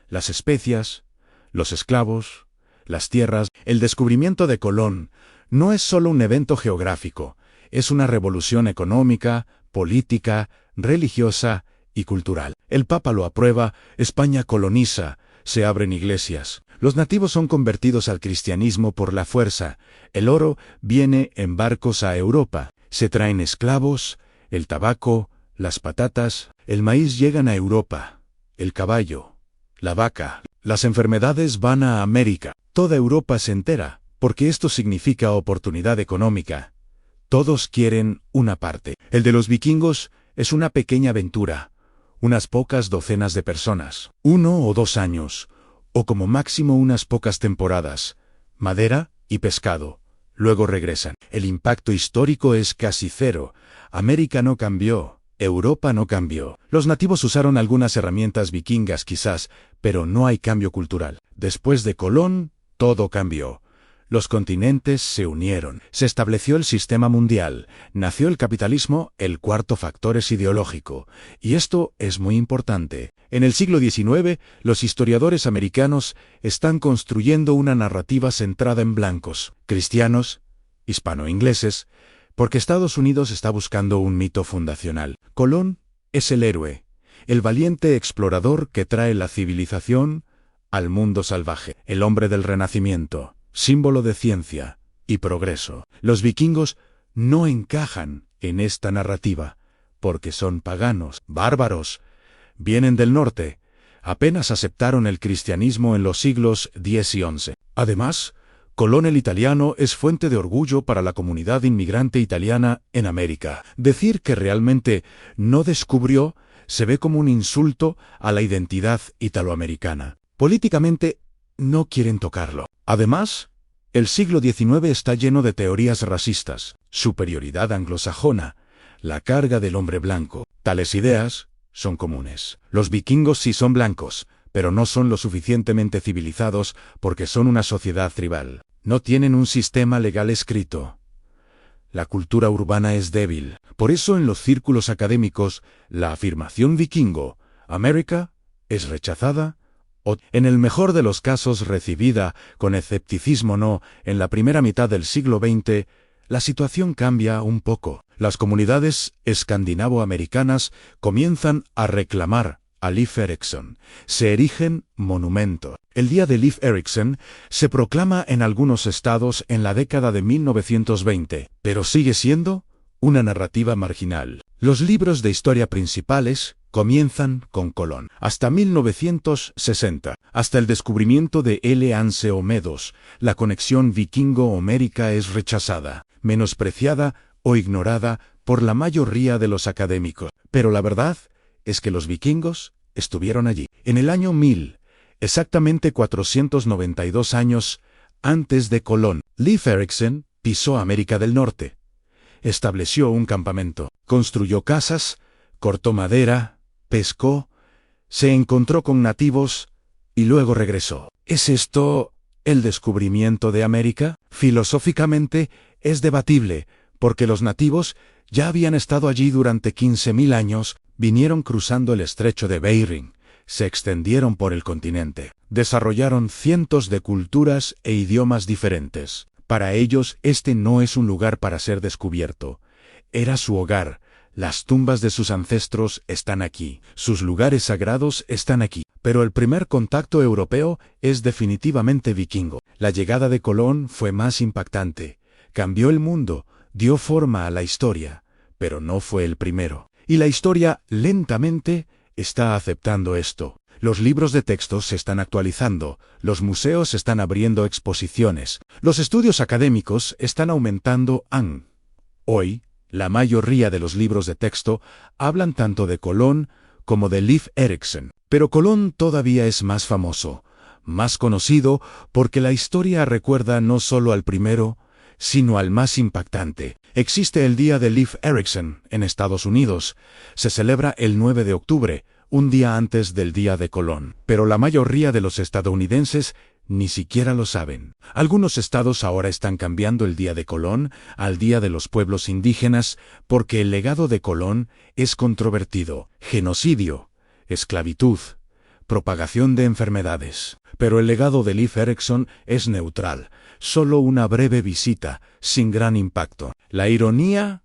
las especias, los esclavos, las tierras. El descubrimiento de Colón no es solo un evento geográfico, es una revolución económica, política, religiosa y cultural. El Papa lo aprueba, España coloniza, se abren iglesias. Los nativos son convertidos al cristianismo por la fuerza. El oro viene en barcos a Europa. Se traen esclavos, el tabaco, las patatas, el maíz llegan a Europa. El caballo, la vaca, las enfermedades van a América. Toda Europa se entera, porque esto significa oportunidad económica. Todos quieren una parte. El de los vikingos es una pequeña aventura. Unas pocas docenas de personas. 1 o 2 años. O como máximo unas pocas temporadas, madera y pescado, luego regresan. El impacto histórico es casi cero. América no cambió, Europa no cambió. Los nativos usaron algunas herramientas vikingas quizás, pero no hay cambio cultural. Después de Colón, todo cambió. Los continentes se unieron, se estableció el sistema mundial, nació el capitalismo, el cuarto factor es ideológico. Y esto es muy importante. En el siglo XIX, los historiadores americanos están construyendo una narrativa centrada en blancos, cristianos, hispano-ingleses, porque Estados Unidos está buscando un mito fundacional. Colón es el héroe, el valiente explorador que trae la civilización al mundo salvaje, el hombre del Renacimiento, símbolo de ciencia y progreso. Los vikingos no encajan en esta narrativa, porque son paganos, bárbaros, vienen del norte, apenas aceptaron el cristianismo en los siglos X y XI. Además, Colón el italiano es fuente de orgullo para la comunidad inmigrante italiana en América. Decir que realmente no descubrió se ve como un insulto a la identidad italoamericana. Políticamente, no quieren tocarlo. Además, el siglo XIX está lleno de teorías racistas, superioridad anglosajona, la carga del hombre blanco. Tales ideas son comunes. Los vikingos sí son blancos, pero no son lo suficientemente civilizados porque son una sociedad tribal. No tienen un sistema legal escrito. La cultura urbana es débil. Por eso en los círculos académicos, la afirmación vikingo, América, es rechazada o, en el mejor de los casos, recibida con escepticismo. No, en la primera mitad del siglo XX, la situación cambia un poco. Las comunidades escandinavo-americanas comienzan a reclamar a Leif Erikson. Se erigen monumentos. El Día de Leif Erikson se proclama en algunos estados en la década de 1920, pero sigue siendo una narrativa marginal. Los libros de historia principales comienzan con Colón. Hasta 1960, hasta el descubrimiento de L. Anse Omedos, la conexión vikingo-homérica es rechazada, menospreciada o ignorada por la mayoría de los académicos. Pero la verdad es que los vikingos estuvieron allí. En el año 1000, exactamente 492 años antes de Colón, Leif Erikson pisó América del Norte. Estableció un campamento, construyó casas, cortó madera, pescó, se encontró con nativos y luego regresó. ¿Es esto el descubrimiento de América? Filosóficamente es debatible, porque los nativos ya habían estado allí durante 15.000 años, vinieron cruzando el estrecho de Bering, se extendieron por el continente, desarrollaron cientos de culturas e idiomas diferentes. Para ellos este no es un lugar para ser descubierto. Era su hogar. Las tumbas de sus ancestros están aquí. Sus lugares sagrados están aquí. Pero el primer contacto europeo es definitivamente vikingo. La llegada de Colón fue más impactante. Cambió el mundo, dio forma a la historia, pero no fue el primero. Y la historia, lentamente, está aceptando esto. Los libros de texto se están actualizando, los museos están abriendo exposiciones, los estudios académicos están aumentando. Hoy, la mayoría de los libros de texto hablan tanto de Colón como de Leif Erikson. Pero Colón todavía es más famoso, más conocido, porque la historia recuerda no solo al primero, sino al más impactante. Existe el Día de Leif Erikson en Estados Unidos. Se celebra el 9 de octubre, un día antes del Día de Colón. Pero la mayoría de los estadounidenses ni siquiera lo saben. Algunos estados ahora están cambiando el Día de Colón al Día de los Pueblos Indígenas porque el legado de Colón es controvertido: genocidio, esclavitud, propagación de enfermedades. Pero el legado de Leif Erikson es neutral, solo una breve visita, sin gran impacto. La ironía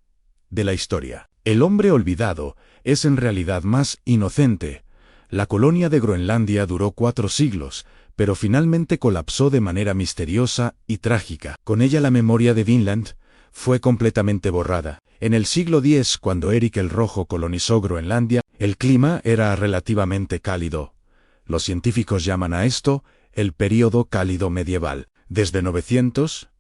de la historia. El hombre olvidado es en realidad más inocente. La colonia de Groenlandia duró 4 siglos, pero finalmente colapsó de manera misteriosa y trágica. Con ella la memoria de Vinland fue completamente borrada. En el siglo X, cuando Erik el Rojo colonizó Groenlandia, el clima era relativamente cálido. Los científicos llaman a esto el período cálido medieval. Desde 900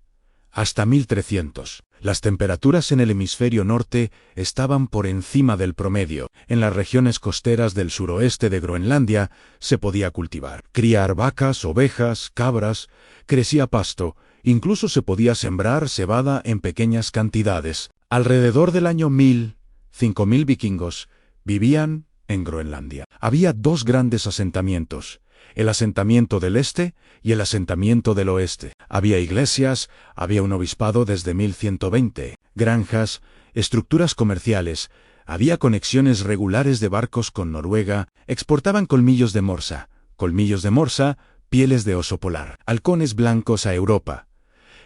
hasta 1300. Las temperaturas en el hemisferio norte estaban por encima del promedio. En las regiones costeras del suroeste de Groenlandia se podía cultivar, criar vacas, ovejas, cabras, crecía pasto, incluso se podía sembrar cebada en pequeñas cantidades. Alrededor del año 1000, 5000 vikingos vivían en Groenlandia. Había 2 grandes asentamientos: el asentamiento del este y el asentamiento del oeste. Había iglesias, había un obispado desde 1120, granjas, estructuras comerciales, había conexiones regulares de barcos con Noruega, exportaban colmillos de morsa, pieles de oso polar, halcones blancos a Europa.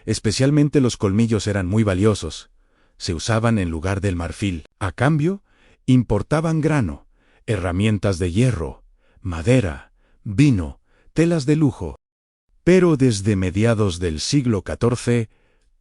Especialmente los colmillos eran muy valiosos. Se usaban en lugar del marfil. A cambio, importaban grano, herramientas de hierro, madera, vino, telas de lujo. Pero desde mediados del siglo XIV,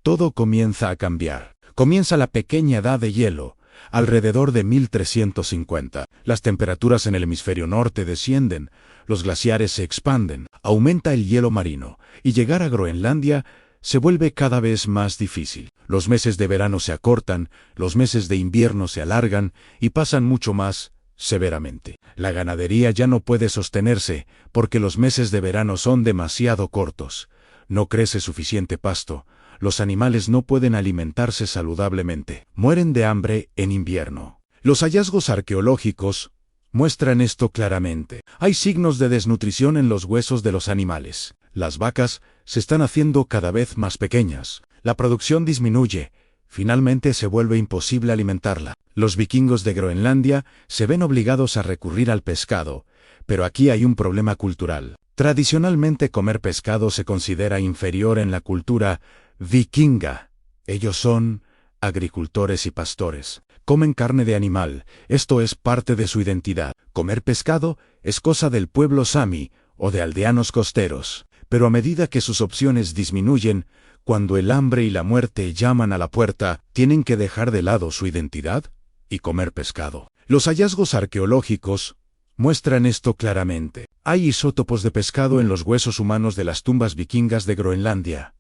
todo comienza a cambiar. Comienza la pequeña edad de hielo, alrededor de 1350. Las temperaturas en el hemisferio norte descienden, los glaciares se expanden, aumenta el hielo marino, y llegar a Groenlandia se vuelve cada vez más difícil. Los meses de verano se acortan, los meses de invierno se alargan y pasan mucho más severamente. La ganadería ya no puede sostenerse porque los meses de verano son demasiado cortos. No crece suficiente pasto. Los animales no pueden alimentarse saludablemente. Mueren de hambre en invierno. Los hallazgos arqueológicos muestran esto claramente. Hay signos de desnutrición en los huesos de los animales. Las vacas se están haciendo cada vez más pequeñas. La producción disminuye. Finalmente se vuelve imposible alimentarla. Los vikingos de Groenlandia se ven obligados a recurrir al pescado, pero aquí hay un problema cultural. Tradicionalmente comer pescado se considera inferior en la cultura vikinga. Ellos son agricultores y pastores. Comen carne de animal, esto es parte de su identidad. Comer pescado es cosa del pueblo sami o de aldeanos costeros. Pero a medida que sus opciones disminuyen, cuando el hambre y la muerte llaman a la puerta, ¿tienen que dejar de lado su identidad y comer pescado? Los hallazgos arqueológicos muestran esto claramente. Hay isótopos de pescado en los huesos humanos de las tumbas vikingas de Groenlandia,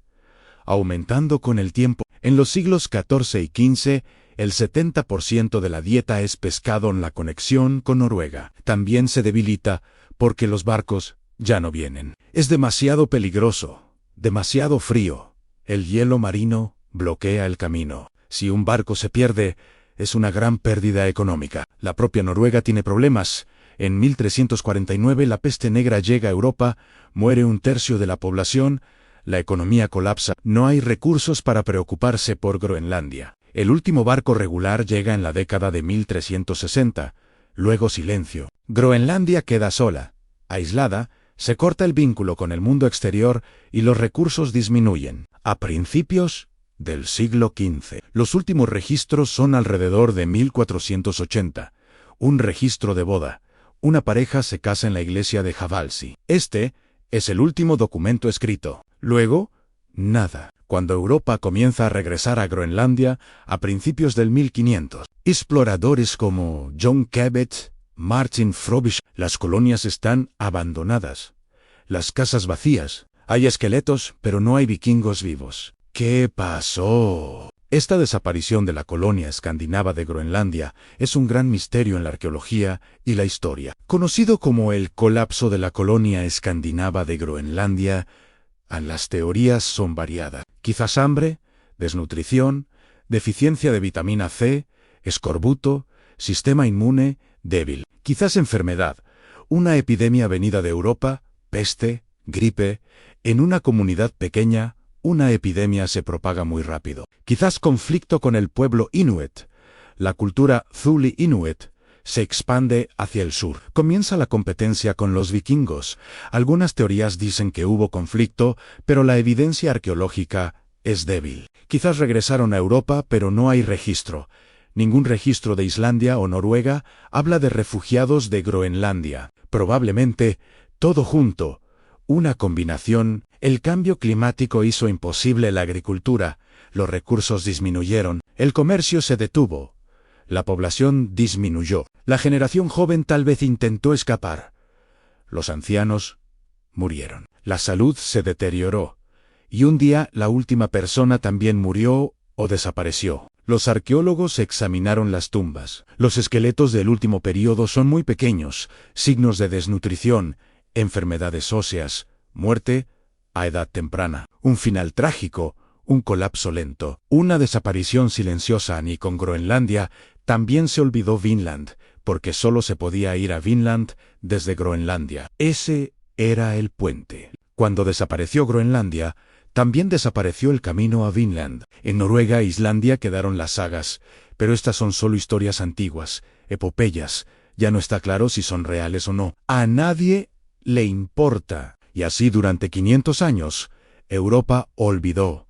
aumentando con el tiempo. En los siglos XIV y XV, el 70% de la dieta es pescado en la conexión con Noruega. También se debilita porque los barcos ya no vienen. Es demasiado peligroso, demasiado frío. El hielo marino bloquea el camino. Si un barco se pierde, es una gran pérdida económica. La propia Noruega tiene problemas. En 1349 la peste negra llega a Europa, muere 1/3 de la población, la economía colapsa, no hay recursos para preocuparse por Groenlandia. El último barco regular llega en la década de 1360, luego silencio. Groenlandia queda sola, aislada, se corta el vínculo con el mundo exterior y los recursos disminuyen. A principios del siglo XV, los últimos registros son alrededor de 1480. Un registro de boda. Una pareja se casa en la iglesia de Hvalsey. Este es el último documento escrito. Luego, nada. Cuando Europa comienza a regresar a Groenlandia a principios del 1500, exploradores como John Cabot, Martin Frobisher, las colonias están abandonadas. Las casas vacías. Hay esqueletos, pero no hay vikingos vivos. ¿Qué pasó? Esta desaparición de la colonia escandinava de Groenlandia es un gran misterio en la arqueología y la historia. Conocido como el colapso de la colonia escandinava de Groenlandia, las teorías son variadas. Quizás hambre, desnutrición, deficiencia de vitamina C, escorbuto, sistema inmune débil. Quizás enfermedad, una epidemia venida de Europa, peste, gripe. En una comunidad pequeña, una epidemia se propaga muy rápido. Quizás conflicto con el pueblo Inuit. La cultura Thule Inuit se expande hacia el sur. Comienza la competencia con los vikingos. Algunas teorías dicen que hubo conflicto, pero la evidencia arqueológica es débil. Quizás regresaron a Europa, pero no hay registro. Ningún registro de Islandia o Noruega habla de refugiados de Groenlandia. Probablemente, todo junto. Una combinación. El cambio climático hizo imposible la agricultura, los recursos disminuyeron, el comercio se detuvo, la población disminuyó, la generación joven tal vez intentó escapar, los ancianos murieron, la salud se deterioró, y un día la última persona también murió o desapareció. Los arqueólogos examinaron las tumbas. Los esqueletos del último período son muy pequeños, signos de desnutrición, enfermedades óseas, muerte a edad temprana, un final trágico, un colapso lento, una desaparición silenciosa. Ni con Groenlandia también se olvidó Vinland, porque solo se podía ir a Vinland desde Groenlandia. Ese era el puente. Cuando desapareció Groenlandia, también desapareció el camino a Vinland. En Noruega e Islandia quedaron las sagas, pero estas son solo historias antiguas, epopeyas. Ya no está claro si son reales o no. A nadie le importa. Y así durante 500 años, Europa olvidó,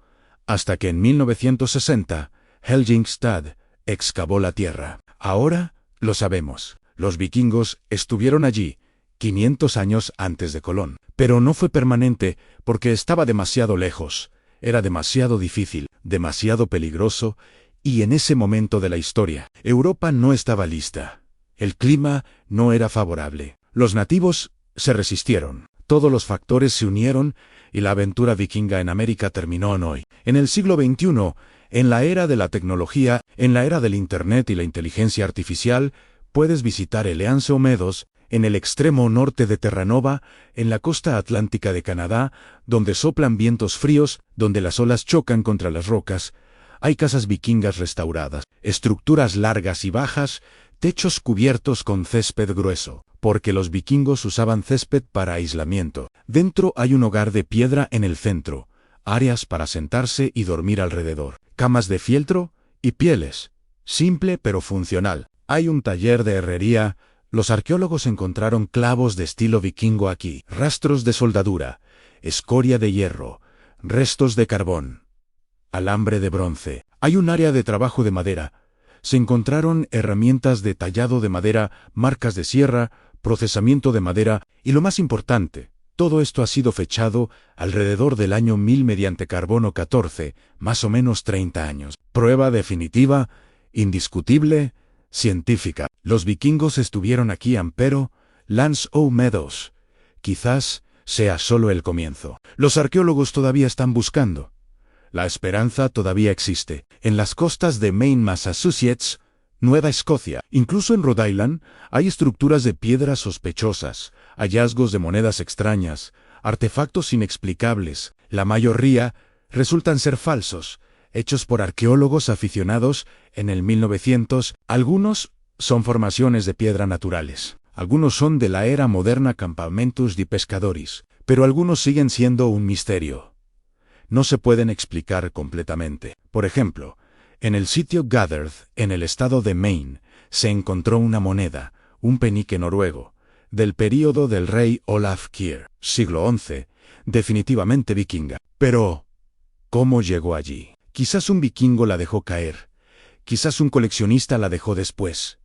hasta que en 1960, Helgingstad excavó la tierra. Ahora lo sabemos. Los vikingos estuvieron allí 500 años antes de Colón. Pero no fue permanente porque estaba demasiado lejos, era demasiado difícil, demasiado peligroso, y en ese momento de la historia, Europa no estaba lista. El clima no era favorable. Los nativos se resistieron. Todos los factores se unieron y la aventura vikinga en América terminó hoy. En el siglo XXI, en la era de la tecnología, en la era del Internet y la inteligencia artificial, puedes visitar Eleance o Meadows, en el extremo norte de Terranova, en la costa atlántica de Canadá, donde soplan vientos fríos, donde las olas chocan contra las rocas. Hay casas vikingas restauradas, estructuras largas y bajas, techos cubiertos con césped grueso, porque los vikingos usaban césped para aislamiento. Dentro hay un hogar de piedra en el centro, áreas para sentarse y dormir alrededor, camas de fieltro y pieles. Simple pero funcional. Hay un taller de herrería. Los arqueólogos encontraron clavos de estilo vikingo aquí, rastros de soldadura, escoria de hierro, restos de carbón, alambre de bronce. Hay un área de trabajo de madera. Se encontraron herramientas de tallado de madera, marcas de sierra, procesamiento de madera, y lo más importante, todo esto ha sido fechado alrededor del año 1000 mediante carbono 14, más o menos 30 años. Prueba definitiva, indiscutible, científica. Los vikingos estuvieron aquí, pero Lance o Meadows quizás sea solo el comienzo. Los arqueólogos todavía están buscando. La esperanza todavía existe. En las costas de Maine, Massachusetts, Nueva Escocia, incluso en Rhode Island, hay estructuras de piedra sospechosas, hallazgos de monedas extrañas, artefactos inexplicables. La mayoría resultan ser falsos, hechos por arqueólogos aficionados en el 1900. Algunos son formaciones de piedra naturales. Algunos son de la era moderna, campamentos de pescadores, pero algunos siguen siendo un misterio. No se pueden explicar completamente. Por ejemplo, en el sitio Gatherth, en el estado de Maine, se encontró una moneda, un penique noruego, del período del rey Olaf Kyrre, siglo XI, definitivamente vikinga. Pero, ¿cómo llegó allí? Quizás un vikingo la dejó caer. Quizás un coleccionista la dejó después.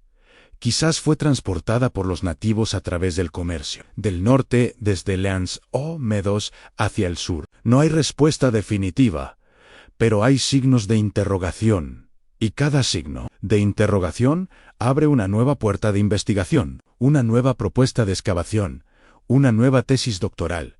Quizás fue transportada por los nativos a través del comercio. Del norte, desde Lance o Meadows, hacia el sur. No hay respuesta definitiva, pero hay signos de interrogación. Y cada signo de interrogación abre una nueva puerta de investigación, una nueva propuesta de excavación, una nueva tesis doctoral.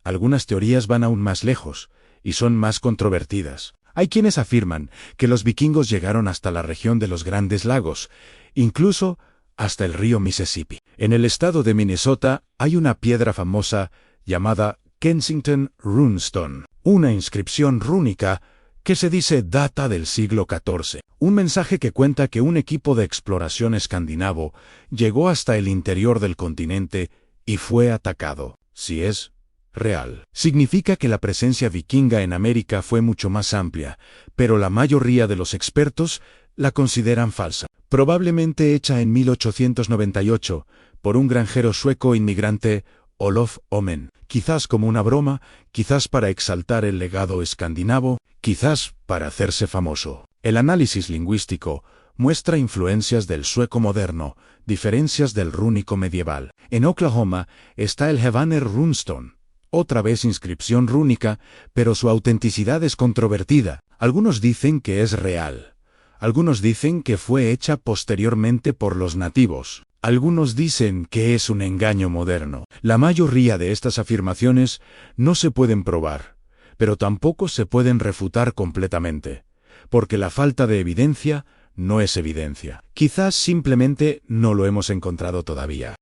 Algunas teorías van aún más lejos y son más controvertidas. Hay quienes afirman que los vikingos llegaron hasta la región de los Grandes Lagos, incluso hasta el río Mississippi. En el estado de Minnesota hay una piedra famosa llamada Kensington Runestone, una inscripción rúnica que se dice data del siglo XIV. Un mensaje que cuenta que un equipo de exploración escandinavo llegó hasta el interior del continente y fue atacado. Si es real, significa que la presencia vikinga en América fue mucho más amplia, pero la mayoría de los expertos la consideran falsa. Probablemente hecha en 1898 por un granjero sueco inmigrante, Olof Omen. Quizás como una broma, quizás para exaltar el legado escandinavo, quizás para hacerse famoso. El análisis lingüístico muestra influencias del sueco moderno, diferencias del rúnico medieval. En Oklahoma está el Hevaner Runestone, otra vez inscripción rúnica, pero su autenticidad es controvertida. Algunos dicen que es real. Algunos dicen que fue hecha posteriormente por los nativos. Algunos dicen que es un engaño moderno. La mayoría de estas afirmaciones no se pueden probar, pero tampoco se pueden refutar completamente, porque la falta de evidencia no es evidencia. Quizás simplemente no lo hemos encontrado todavía.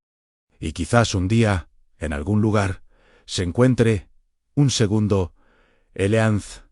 Y quizás un día, en algún lugar, se encuentre un segundo Eleanth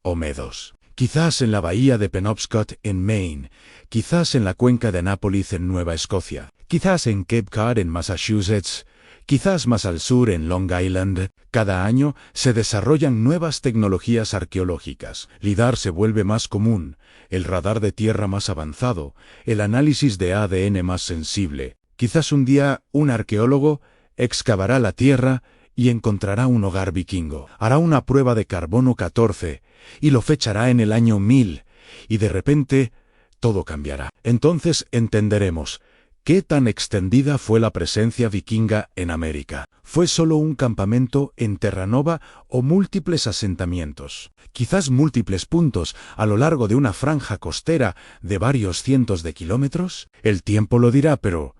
o Medos. Quizás en la bahía de Penobscot en Maine, quizás en la cuenca de Annapolis en Nueva Escocia, quizás en Cape Cod en Massachusetts, quizás más al sur en Long Island. Cada año se desarrollan nuevas tecnologías arqueológicas. LIDAR se vuelve más común, el radar de tierra más avanzado, el análisis de ADN más sensible. Quizás un día un arqueólogo excavará la tierra y encontrará un hogar vikingo. Hará una prueba de carbono 14 y lo fechará en el año 1000, y de repente todo cambiará. Entonces entenderemos qué tan extendida fue la presencia vikinga en América. ¿Fue solo un campamento en Terranova o múltiples asentamientos? Quizás múltiples puntos a lo largo de una franja costera de varios cientos de kilómetros. El tiempo lo dirá, pero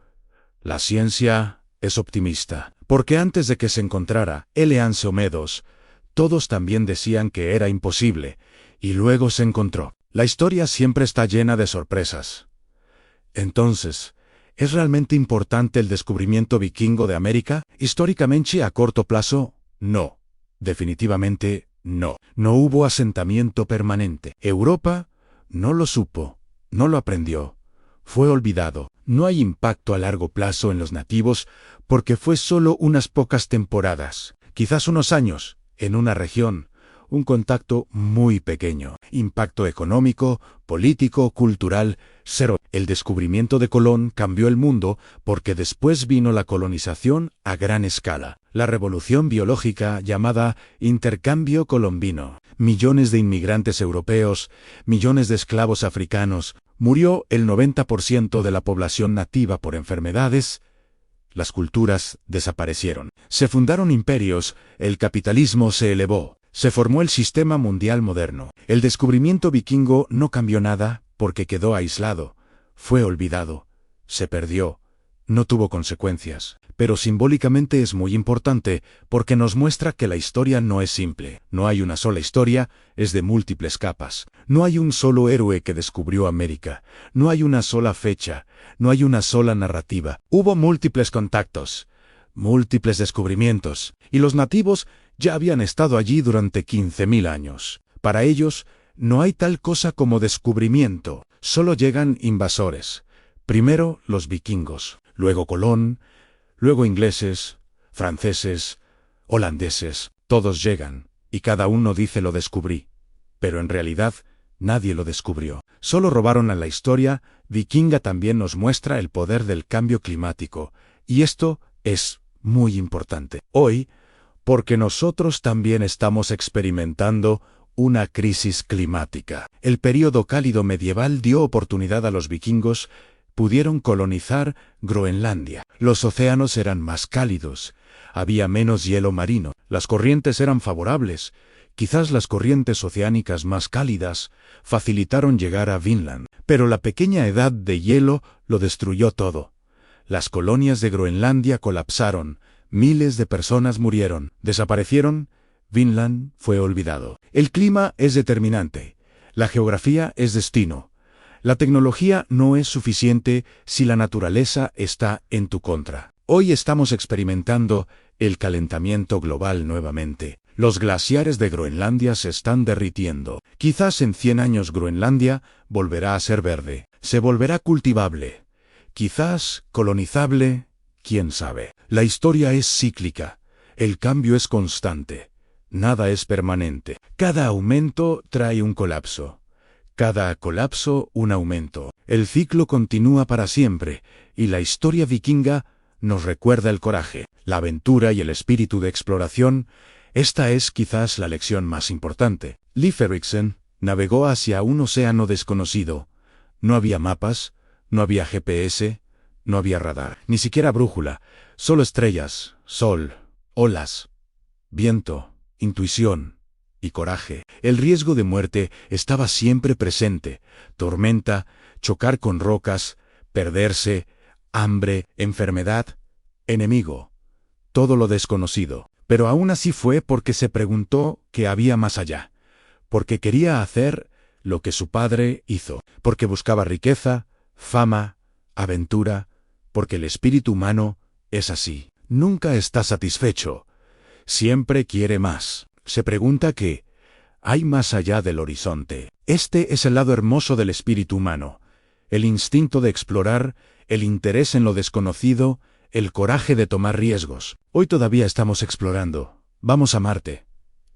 la ciencia es optimista, porque antes de que se encontrara Eleanth o Medos, todos también decían que era imposible, y luego se encontró. La historia siempre está llena de sorpresas. Entonces, ¿es realmente importante el descubrimiento vikingo de América? Históricamente, a corto plazo, no. Definitivamente, no. No hubo asentamiento permanente. Europa no lo supo, no lo aprendió. Fue olvidado. No hay impacto a largo plazo en los nativos porque fue solo unas pocas temporadas, quizás unos años, en una región, un contacto muy pequeño. Impacto económico, político, cultural, cero. El descubrimiento de Colón cambió el mundo porque después vino la colonización a gran escala. La revolución biológica llamada intercambio colombino. Millones de inmigrantes europeos, millones de esclavos africanos. Murió el 90% de la población nativa por enfermedades. Las culturas desaparecieron. Se fundaron imperios, el capitalismo se elevó. Se formó el sistema mundial moderno. El descubrimiento vikingo no cambió nada porque quedó aislado. Fue olvidado. Se perdió. No tuvo consecuencias. Pero simbólicamente es muy importante porque nos muestra que la historia no es simple. No hay una sola historia, es de múltiples capas. No hay un solo héroe que descubrió América. No hay una sola fecha. No hay una sola narrativa. Hubo múltiples contactos, múltiples descubrimientos, y los nativos ya habían estado allí durante 15.000 años. Para ellos, no hay tal cosa como descubrimiento. Solo llegan invasores. Primero los vikingos, luego Colón, luego ingleses, franceses, holandeses. Todos llegan, y cada uno dice lo descubrí. Pero en realidad, nadie lo descubrió. Solo robaron a la historia. Vikinga también nos muestra el poder del cambio climático. Y esto es muy importante hoy, porque nosotros también estamos experimentando una crisis climática. El período cálido medieval dio oportunidad a los vikingos. Pudieron colonizar Groenlandia. Los océanos eran más cálidos. Había menos hielo marino. Las corrientes eran favorables. Quizás las corrientes oceánicas más cálidas facilitaron llegar a Vinland. Pero la pequeña edad de hielo lo destruyó todo. Las colonias de Groenlandia colapsaron. Miles de personas murieron. Desaparecieron. Vinland fue olvidado. El clima es determinante. La geografía es destino. La tecnología no es suficiente si la naturaleza está en tu contra. Hoy estamos experimentando el calentamiento global nuevamente. Los glaciares de Groenlandia se están derritiendo. Quizás en 100 años Groenlandia volverá a ser verde. Se volverá cultivable. Quizás colonizable. ¿Quién sabe? La historia es cíclica. El cambio es constante. Nada es permanente. Cada aumento trae un colapso. Cada colapso un aumento. El ciclo continúa para siempre, y la historia vikinga nos recuerda el coraje, la aventura y el espíritu de exploración. Esta es quizás la lección más importante. Leif Erikson navegó hacia un océano desconocido. No había mapas, no había GPS, no había radar, ni siquiera brújula, solo estrellas, sol, olas, viento, intuición y coraje. El riesgo de muerte estaba siempre presente: tormenta, chocar con rocas, perderse, hambre, enfermedad, enemigo, todo lo desconocido. Pero aún así fue porque se preguntó qué había más allá, porque quería hacer lo que su padre hizo, porque buscaba riqueza, fama, aventura, porque el espíritu humano es así. Nunca está satisfecho. Siempre quiere más. Se pregunta qué hay más allá del horizonte. Este es el lado hermoso del espíritu humano. El instinto de explorar, el interés en lo desconocido, el coraje de tomar riesgos. Hoy todavía estamos explorando. Vamos a Marte.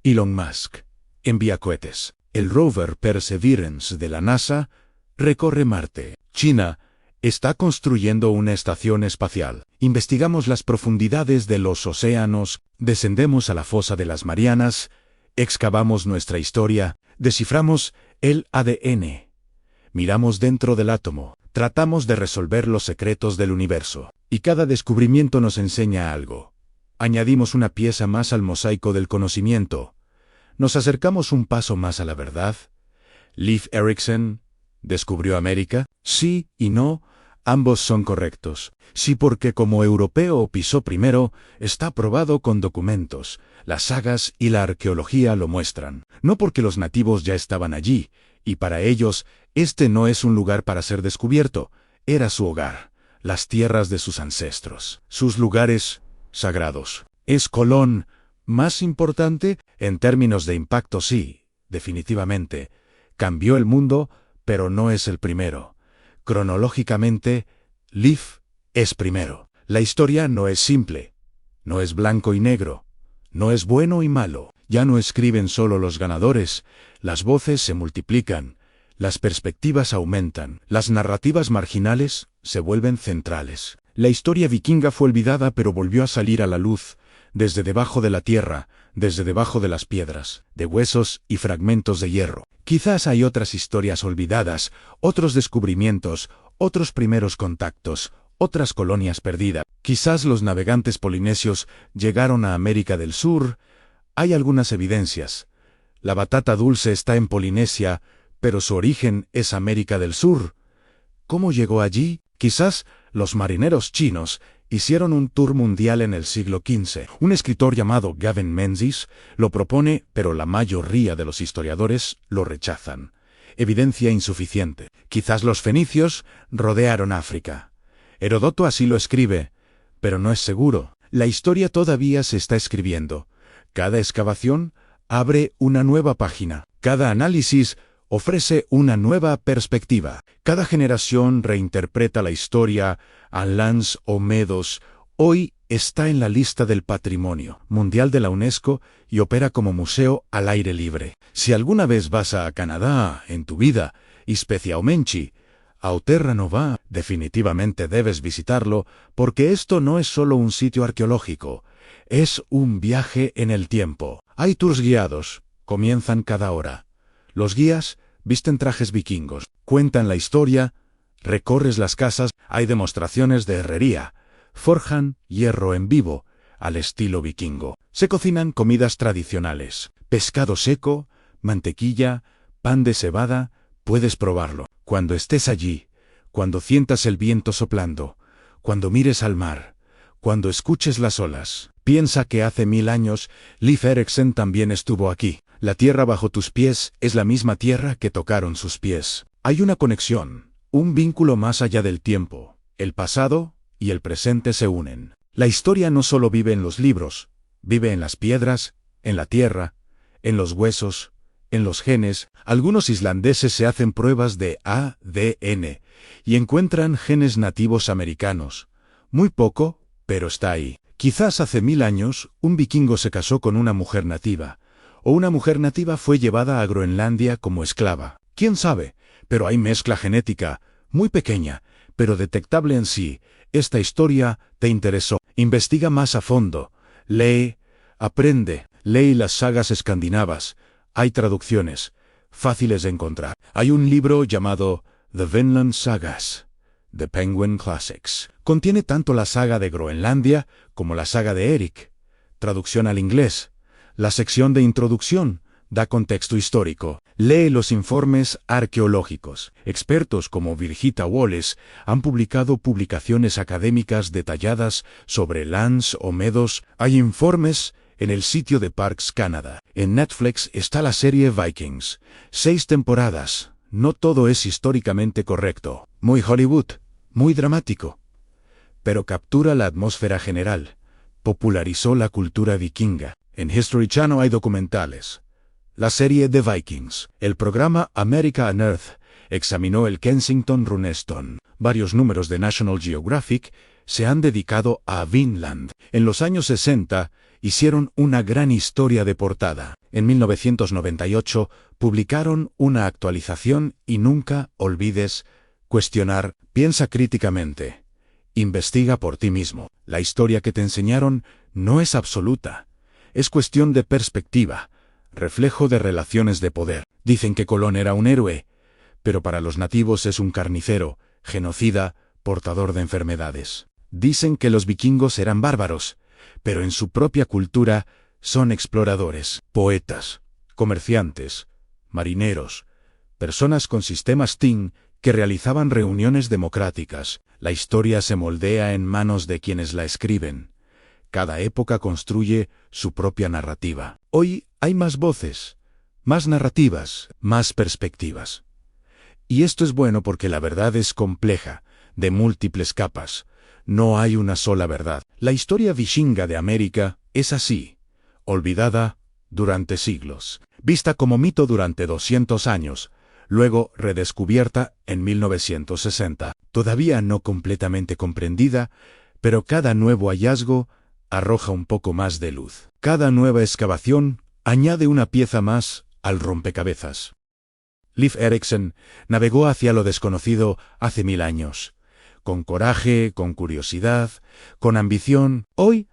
Elon Musk envía cohetes. El rover Perseverance de la NASA recorre Marte. China está construyendo una estación espacial. Investigamos las profundidades de los océanos, descendemos a la fosa de las Marianas, excavamos nuestra historia, desciframos el ADN. Miramos dentro del átomo, tratamos de resolver los secretos del universo. Y cada descubrimiento nos enseña algo. Añadimos una pieza más al mosaico del conocimiento. Nos acercamos un paso más a la verdad. Leif Erikson ¿descubrió América? Sí y no, ambos son correctos. Sí, porque como europeo pisó primero, está probado con documentos. Las sagas y la arqueología lo muestran. No porque los nativos ya estaban allí, y para ellos, este no es un lugar para ser descubierto, era su hogar, las tierras de sus ancestros, sus lugares sagrados. ¿Es Colón más importante? En términos de impacto sí, definitivamente. Cambió el mundo, pero no es el primero. Cronológicamente, Leif es primero. La historia no es simple. No es blanco y negro. No es bueno y malo. Ya no escriben solo los ganadores. Las voces se multiplican. Las perspectivas aumentan. Las narrativas marginales se vuelven centrales. La historia vikinga fue olvidada, pero volvió a salir a la luz, desde debajo de la tierra, desde debajo de las piedras, de huesos y fragmentos de hierro. Quizás hay otras historias olvidadas, otros descubrimientos, otros primeros contactos, otras colonias perdidas. Quizás los navegantes polinesios llegaron a América del Sur. Hay algunas evidencias. La batata dulce está en Polinesia, pero su origen es América del Sur. ¿Cómo llegó allí? Quizás los marineros chinos hicieron un tour mundial en el siglo XV. Un escritor llamado Gavin Menzies lo propone, pero la mayoría de los historiadores lo rechazan. Evidencia insuficiente. Quizás los fenicios rodearon África. Heródoto así lo escribe, pero no es seguro. La historia todavía se está escribiendo. Cada excavación abre una nueva página. Cada análisis ofrece una nueva perspectiva. Cada generación reinterpreta la historia. Al-Lans o Medos hoy está en la lista del Patrimonio Mundial de la UNESCO y opera como museo al aire libre. Si alguna vez vas a Canadá en tu vida, especialmente a Terra Nova, definitivamente debes visitarlo, porque esto no es solo un sitio arqueológico, es un viaje en el tiempo. Hay tours guiados, comienzan cada hora. Los guías visten trajes vikingos, cuentan la historia, recorres las casas, hay demostraciones de herrería, forjan hierro en vivo, al estilo vikingo. Se cocinan comidas tradicionales, pescado seco, mantequilla, pan de cebada, puedes probarlo. Cuando estés allí, cuando sientas el viento soplando, cuando mires al mar, cuando escuches las olas, piensa que hace 1000 años Leif Erikson también estuvo aquí. La tierra bajo tus pies es la misma tierra que tocaron sus pies. Hay una conexión, un vínculo más allá del tiempo. El pasado y el presente se unen. La historia no solo vive en los libros, vive en las piedras, en la tierra, en los huesos, en los genes. Algunos islandeses se hacen pruebas de ADN y encuentran genes nativos americanos. Muy poco, pero está ahí. Quizás hace 1000 años, un vikingo se casó con una mujer nativa, o una mujer nativa fue llevada a Groenlandia como esclava. ¿Quién sabe? Pero hay mezcla genética, muy pequeña, pero detectable en sí. Esta historia te interesó. Investiga más a fondo. Lee, aprende, lee las sagas escandinavas. Hay traducciones, fáciles de encontrar. Hay un libro llamado The Vinland Sagas, The Penguin Classics. Contiene tanto la saga de Groenlandia como la saga de Eric. Traducción al inglés. La sección de introducción da contexto histórico. Lee los informes arqueológicos. Expertos como Birgitta Wallace han publicado publicaciones académicas detalladas sobre Lance o Medos. Hay informes en el sitio de Parks Canada. En Netflix está la serie Vikings. 6 temporadas. No todo es históricamente correcto. Muy Hollywood, muy dramático. Pero captura la atmósfera general. Popularizó la cultura vikinga. En History Channel hay documentales. La serie The Vikings. El programa America Unearthed examinó el Kensington Runestone. Varios números de National Geographic se han dedicado a Vinland. En los años 60, hicieron una gran historia de portada. En 1998, publicaron una actualización y nunca olvides cuestionar, piensa críticamente. Investiga por ti mismo. La historia que te enseñaron no es absoluta. Es cuestión de perspectiva, reflejo de relaciones de poder. Dicen que Colón era un héroe, pero para los nativos es un carnicero, genocida, portador de enfermedades. Dicen que los vikingos eran bárbaros, pero en su propia cultura son exploradores, poetas, comerciantes, marineros, personas con sistemas TIN que realizaban reuniones democráticas. La historia se moldea en manos de quienes la escriben. Cada época construye su propia narrativa. Hoy hay más voces, más narrativas, más perspectivas. Y esto es bueno porque la verdad es compleja, de múltiples capas. No hay una sola verdad. La historia vikinga de América es así, olvidada durante siglos, vista como mito durante 200 años, luego redescubierta en 1960, todavía no completamente comprendida, pero cada nuevo hallazgo arroja un poco más de luz. Cada nueva excavación añade una pieza más al rompecabezas. Leif Erikson navegó hacia lo desconocido hace 1000 años. Con coraje, con curiosidad, con ambición. Hoy,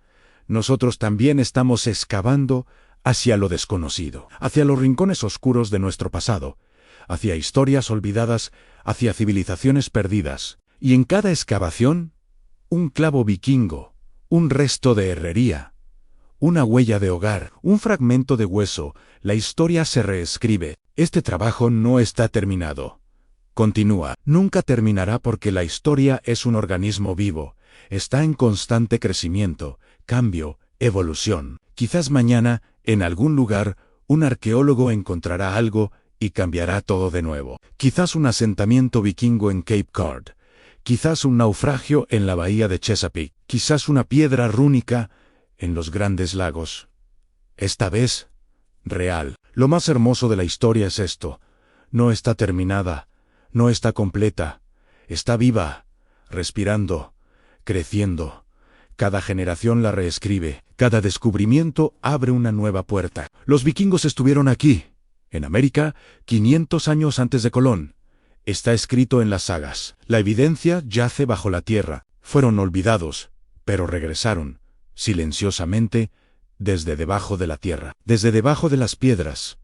nosotros también estamos excavando hacia lo desconocido, hacia los rincones oscuros de nuestro pasado, hacia historias olvidadas, hacia civilizaciones perdidas. Y en cada excavación, un clavo vikingo, un resto de herrería, una huella de hogar, un fragmento de hueso. La historia se reescribe. Este trabajo no está terminado. Continúa. Nunca terminará porque la historia es un organismo vivo. Está en constante crecimiento, cambio, evolución. Quizás mañana, en algún lugar, un arqueólogo encontrará algo y cambiará todo de nuevo. Quizás un asentamiento vikingo en Cape Cod. Quizás un naufragio en la bahía de Chesapeake. Quizás una piedra rúnica en los grandes lagos. Esta vez, real. Lo más hermoso de la historia es esto. No está terminada, no está completa, está viva, respirando, creciendo. Cada generación la reescribe, cada descubrimiento abre una nueva puerta. Los vikingos estuvieron aquí, en América, 500 años antes de Colón. Está escrito en las sagas. La evidencia yace bajo la tierra. Fueron olvidados, pero regresaron, silenciosamente, desde debajo de la tierra, desde debajo de las piedras.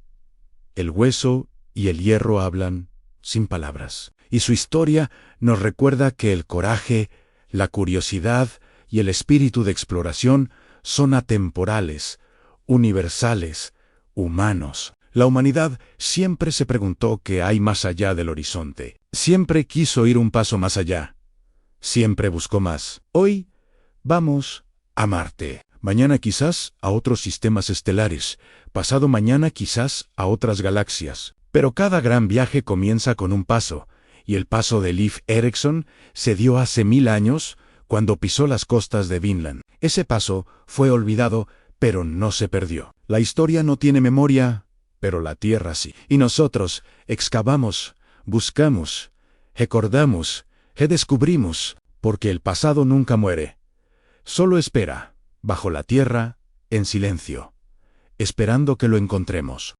El hueso y el hierro hablan sin palabras. Y su historia nos recuerda que el coraje, la curiosidad y el espíritu de exploración son atemporales, universales, humanos. La humanidad siempre se preguntó qué hay más allá del horizonte. Siempre quiso ir un paso más allá. Siempre buscó más. Hoy vamos a Marte. Mañana quizás a otros sistemas estelares, pasado mañana quizás a otras galaxias. Pero cada gran viaje comienza con un paso, y el paso de Leif Erikson se dio hace 1000 años, cuando pisó las costas de Vinland. Ese paso fue olvidado, pero no se perdió. La historia no tiene memoria, pero la Tierra sí. Y nosotros excavamos, buscamos, recordamos, redescubrimos, porque el pasado nunca muere. Solo espera, bajo la tierra, en silencio, esperando que lo encontremos.